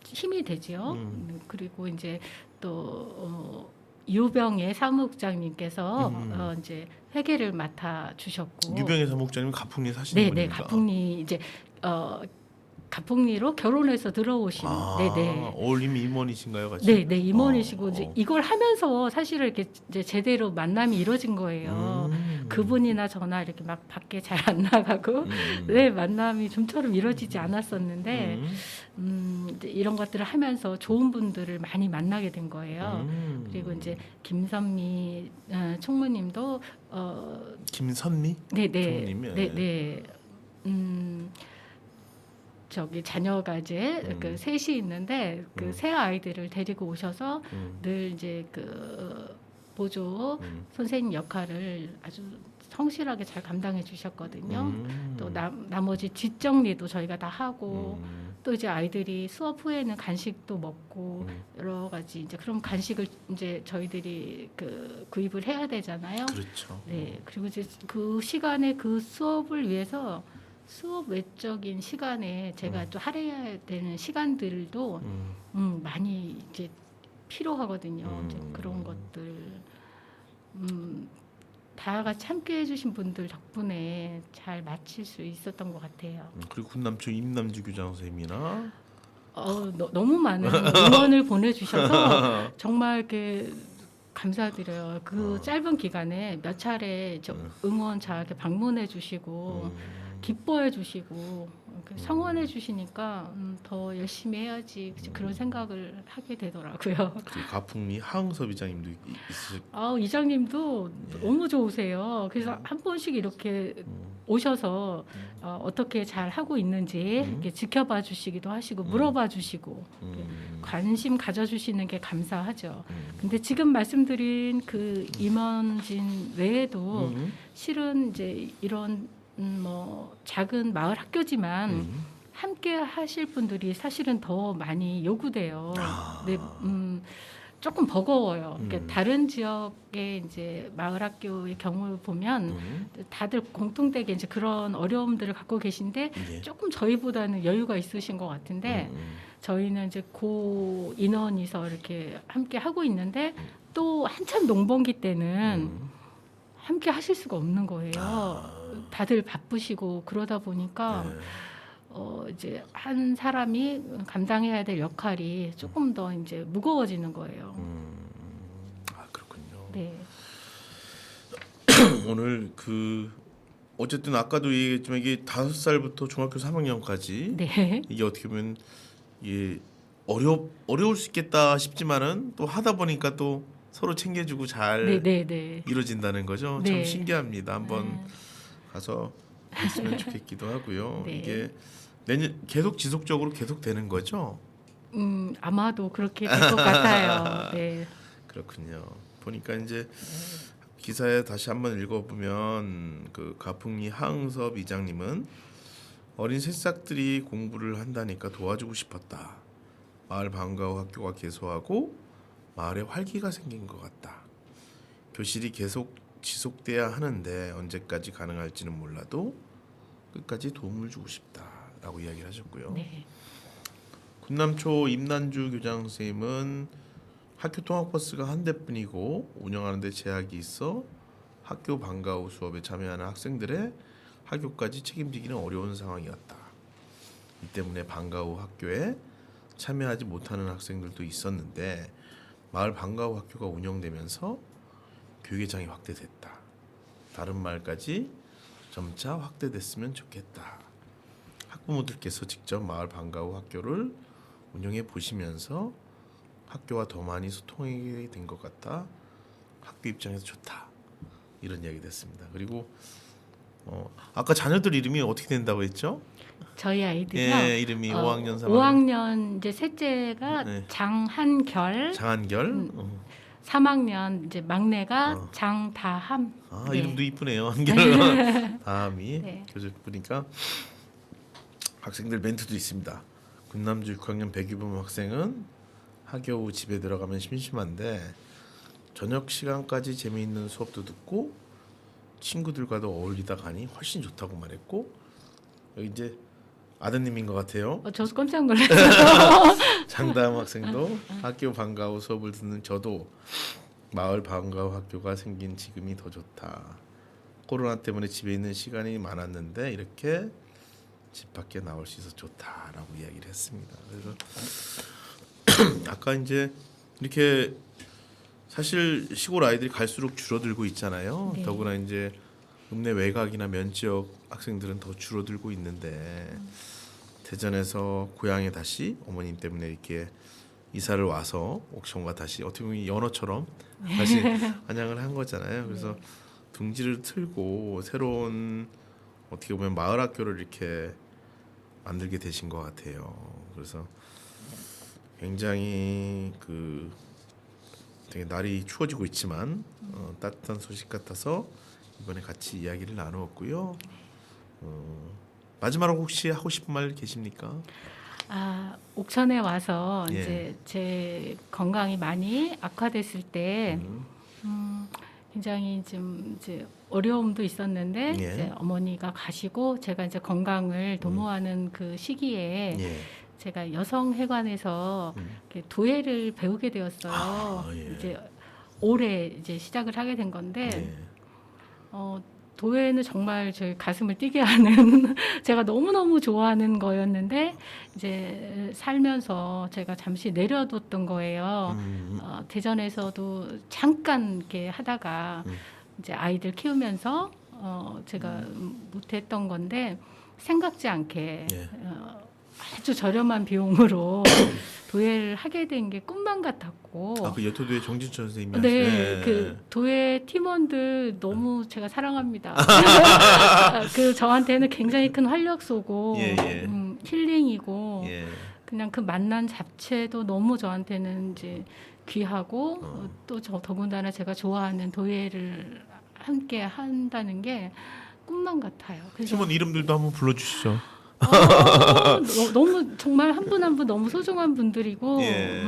힘이 되지요. 그리고 이제 또 유병의 사무국장님께서 이제 회계를 맡아 주셨고, 유병의 사목장님 가풍리 사시는 네, 분입니까? 가풍리 이제 가풍리로 결혼해서 들어오신, 네네. 어울림이 임원이신가요, 같이? 네, 임원이시고 이제 어. 이걸 하면서 사실은 이렇게 이제 제대로 만남이 이루어진 거예요. 그분이나 저나 이렇게 막 밖에 잘 안 나가고 네 만남이 좀처럼 이루어지지 않았었는데 이제 이런 것들을 하면서 좋은 분들을 많이 만나게 된 거예요. 그리고 이제 김선미 총무님도 김선미? 네네 총무님, 예. 네네 저기 자녀가 이제 그 셋이 있는데 그 세 아이들을 데리고 오셔서 늘 이제 그 보조 선생님 역할을 아주 성실하게 잘 감당해 주셨거든요. 또 나머지 뒷정리도 저희가 다 하고 또 이제 아이들이 수업 후에는 간식도 먹고 여러 가지 이제 그럼 간식을 이제 저희들이 그 구입을 해야 되잖아요. 그렇죠. 네. 그리고 이제 그 시간에 그 수업을 위해서 수업 외적인 시간에 제가 또 할애해야 되는 시간들도 많이 이제 필요하거든요. 이제 그런 것들 다 같이 함께 해주신 분들 덕분에 잘 마칠 수 있었던 것 같아요. 그리고 군남초 임남주 교장 선생님이나 너무 많은 응원을 보내주셔서 정말 이렇게 감사드려요. 그 짧은 기간에 몇 차례 응원차 이렇게 방문해 주시고 기뻐해 주시고 이렇게 성원해 주시니까 더 열심히 해야지 그런 생각을 하게 되더라고요. 그리고 가풍리 하흥섭 이장님도 있으실. 이장님도 너무 좋으세요. 그래서 한 번씩 이렇게 오셔서 어떻게 잘 하고 있는지 이렇게 지켜봐 주시기도 하시고 물어봐 주시고 관심 가져주시는 게 감사하죠. 근데 지금 말씀드린 그 임원진 외에도 실은 이제 이런 뭐 작은 마을 학교지만 함께 하실 분들이 사실은 더 많이 요구돼요. 네, 조금 버거워요. 그러니까 다른 지역의 이제 마을 학교의 경우를 보면 다들 공통되게 이제 그런 어려움들을 갖고 계신데 예. 조금 저희보다는 여유가 있으신 것 같은데 저희는 이제 고 인원이서 이렇게 함께 하고 있는데 또 한참 농번기 때는 함께 하실 수가 없는 거예요. 다들 바쁘시고 그러다 보니까 이제 한 사람이 감당해야 될 역할이 조금 더 이제 무거워지는 거예요. 아 그렇군요. 네. 오늘 그 어쨌든 아까도 얘기했지만 이게 5살부터 중학교 3학년까지 네. 이게 어떻게 보면 이게 어려울 수 있겠다 싶지만은 또 하다 보니까 또 서로 챙겨주고 잘 네, 네, 네. 이루어진다는 거죠. 참 네. 신기합니다. 한번 가서 했으면 좋겠기도 하고요. 네. 이게 내년 계속 지속적으로 계속 되는 거죠. 아마도 그렇게 될 것 같아요. 네. 그렇군요. 보니까 이제 기사에 다시 한번 읽어보면 그 가풍리 하응섭 이장님은 어린 새싹들이 공부를 한다니까 도와주고 싶었다. 마을 방과후 학교가 개소하고 마을에 활기가 생긴 것 같다. 교실이 계속 지속돼야 하는데 언제까지 가능할지는 몰라도 끝까지 도움을 주고 싶다라고 이야기를 하셨고요. 네. 군남초 임난주 교장 선생님은 학교 통학버스가 한 대뿐이고 운영하는데 제약이 있어 학교 방과 후 수업에 참여하는 학생들의 학교까지 책임지기는 어려운 상황이었다. 이 때문에 방과 후 학교에 참여하지 못하는 학생들도 있었는데 마을 방과 후 학교가 운영되면서 교육의장이 확대됐다. 다른 마을까지 점차 확대됐으면 좋겠다. 학부모들께서 직접 마을 방과 후 학교를 운영해 보시면서 학교와 더 많이 소통하게 된 것 같다. 학교 입장에서 좋다. 이런 이야기 됐습니다. 그리고 아까 자녀들 이름이 어떻게 된다고 했죠? 저희 아이들요. 예, 이름이 5학년, 3학년. 5학년 이제 셋째가 네. 장한결, 장한결. 3학년 이제 막내가 장다함. 아, 네. 이름도 이쁘네요. 한결. 다음이 네. 교재 보니까 학생들 멘트도 있습니다. 군남주 6학년 백유범 학생은 학교 후 집에 들어가면 심심한데 저녁 시간까지 재미있는 수업도 듣고 친구들과도 어울리다 가니 훨씬 좋다고 말했고 여기 이제 아드님인 것 같아요. 저도 깜짝 놀랐어요. 장다음 학생도 학교 방과 후 수업을 듣는 저도 마을 방과 후 학교가 생긴 지금이 더 좋다. 코로나 때문에 집에 있는 시간이 많았는데 이렇게 집 밖에 나올 수 있어서 좋다라고 이야기를 했습니다. 그래서 아까 이제 이렇게 사실 시골 아이들이 갈수록 줄어들고 있잖아요. 네. 더구나 이제 읍내 외곽이나 면지역 학생들은 더 줄어들고 있는데 대전에서 고향에 다시 어머님 때문에 이렇게 이사를 와서 옥션과 다시 어떻게 보면 연어처럼 다시 안양을 한 거잖아요. 그래서 둥지를 틀고 새로운 어떻게 보면 마을 학교를 이렇게 만들게 되신 것 같아요. 그래서 굉장히 되게 날이 추워지고 있지만 따뜻한 소식 같아서 이번에 같이 이야기를 나누었고요. 마지막으로 혹시 하고 싶은 말 계십니까? 옥천에 와서 예. 이제 제 건강이 많이 악화됐을 때 굉장히 좀 이제 어려움도 있었는데 예. 이제 어머니가 가시고 제가 이제 건강을 도모하는 그 시기에 예. 제가 여성회관에서 이렇게 도예를 배우게 되었어요. 예. 이제 올해 이제 시작을 하게 된 건데 예. 도예는 정말 제 가슴을 뛰게 하는 제가 너무너무 좋아하는 거였는데 이제 살면서 제가 잠시 내려뒀던 거예요. 대전에서도 잠깐 이렇게 하다가 이제 아이들 키우면서 제가 못했던 건데 생각지 않게 예. 아주 저렴한 비용으로 도예를 하게 된 게 꿈만 같았고 그 여토도의 정진철 선생님이 네, 하시네. 그 도예 팀원들 너무 제가 사랑합니다. 그 저한테는 굉장히 큰 활력소고 예, 예. 힐링이고 예. 그냥 그 만난 자체도 너무 저한테는 이제 귀하고 또 더군다나 제가 좋아하는 도예를 함께 한다는 게 꿈만 같아요. 그래서 팀원 이름들도 한번 불러주시죠. 너무 정말 한 분 한 분 너무 소중한 분들이고 예.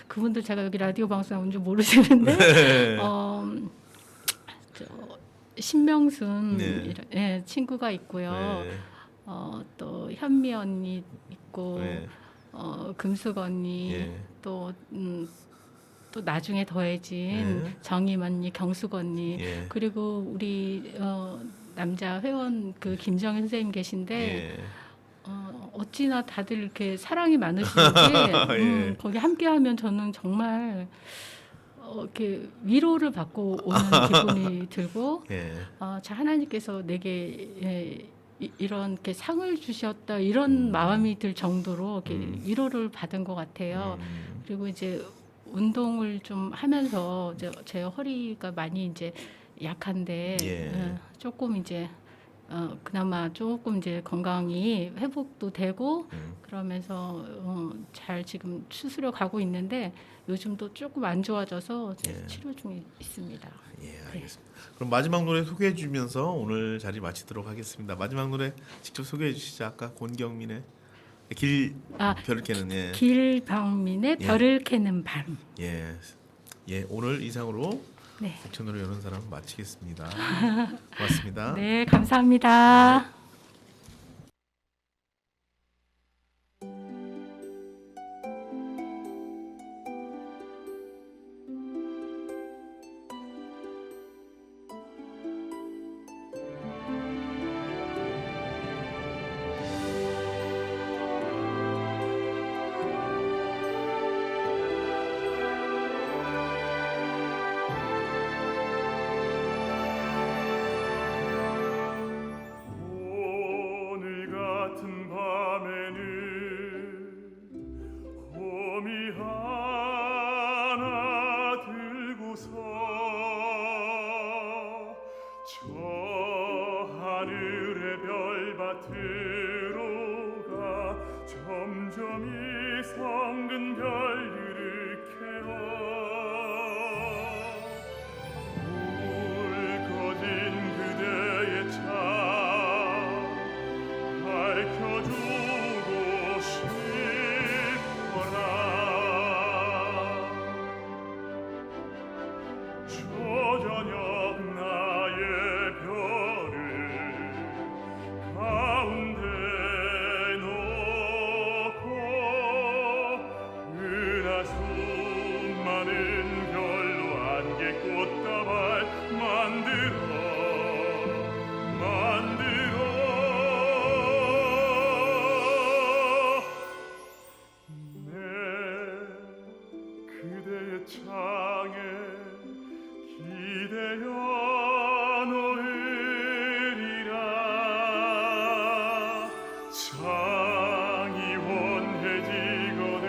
그분들 제가 여기 라디오 방송 나온 줄 모르시는데 네. 신명순 네. 예, 친구가 있고요. 네. 또 현미 언니 있고 네. 금숙 언니 예. 또 나중에 더해진 네. 정임 언니, 경숙 언니 예. 그리고 우리 남자 회원 그 김정현 선생님 계신데 예. 어찌나 다들 이렇게 사랑이 많으신지 예. 거기 함께하면 저는 정말 이렇게 위로를 받고 오는 기분이 들고 예. 자 하나님께서 내게 이런 이렇게 상을 주셨다 이런 마음이 들 정도로 이렇게 위로를 받은 것 같아요. 그리고 이제 운동을 좀 하면서 이제 제 허리가 많이 이제 약한데 예. 조금 이제 그나마 조금 이제 건강이 회복도 되고 그러면서 잘 지금 수술을 가고 있는데 요즘도 조금 안 좋아져서 이제 예. 치료 중에 있습니다. 예, 알겠습니다. 그럼 마지막 노래 소개해 주면서 오늘 자리 마치도록 하겠습니다. 마지막 노래 직접 소개해 주시죠. 아까 권경민의 길 별을 캐는 예. 길방민의 예. 별을 캐는 밤. 예. 예, 오늘 이상으로 네. 백천으로 여는 사람 마치겠습니다. 고맙습니다. 네, 감사합니다. 오늘 같은 밤에는 호미 하나 들고서 저 하늘의 별밭으로 가 점점 이 성근 별들을 캐어 울 꺼진 그대의 차 밝혀주고 싶어라 초저녁 나의 별을 가운데 놓고 은하수 많은 별로 안개 꽃다발 만들어 내 그대의 창에 기대어 놓으리라 창이 원해지거든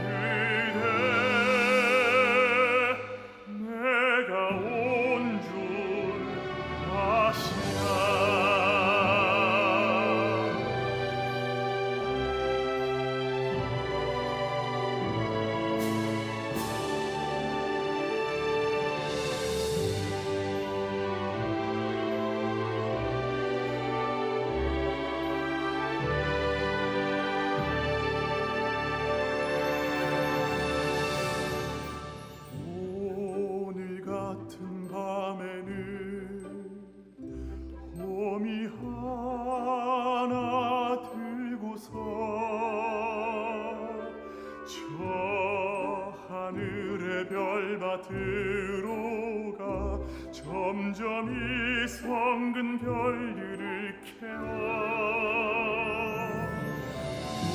그대 내가 온 줄 아시나 오늘 같은 밤에는 봄이 하나 들고서 저 하늘의 별밭으로 가 점점 이 성근 별들을 캐어 불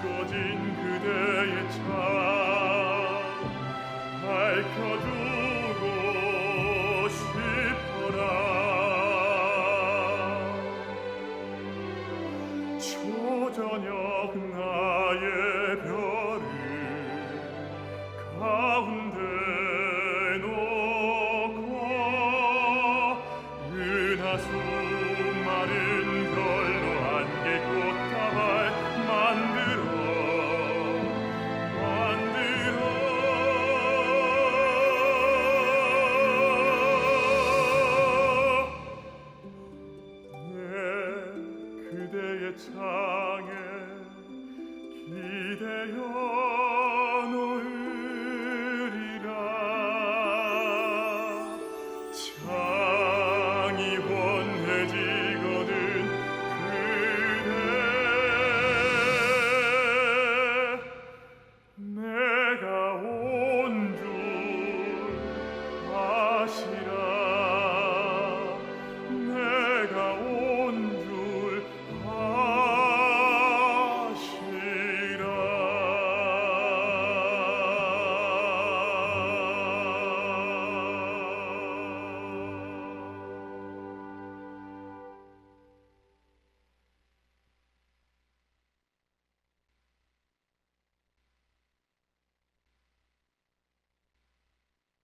꺼진 그대의 창 밝혀주고 싶어라 초저녁 나의 별을 가운데 놓고 은하수 마른 별로 안개 꽃다발 만들어 내 그대의 창에 기대어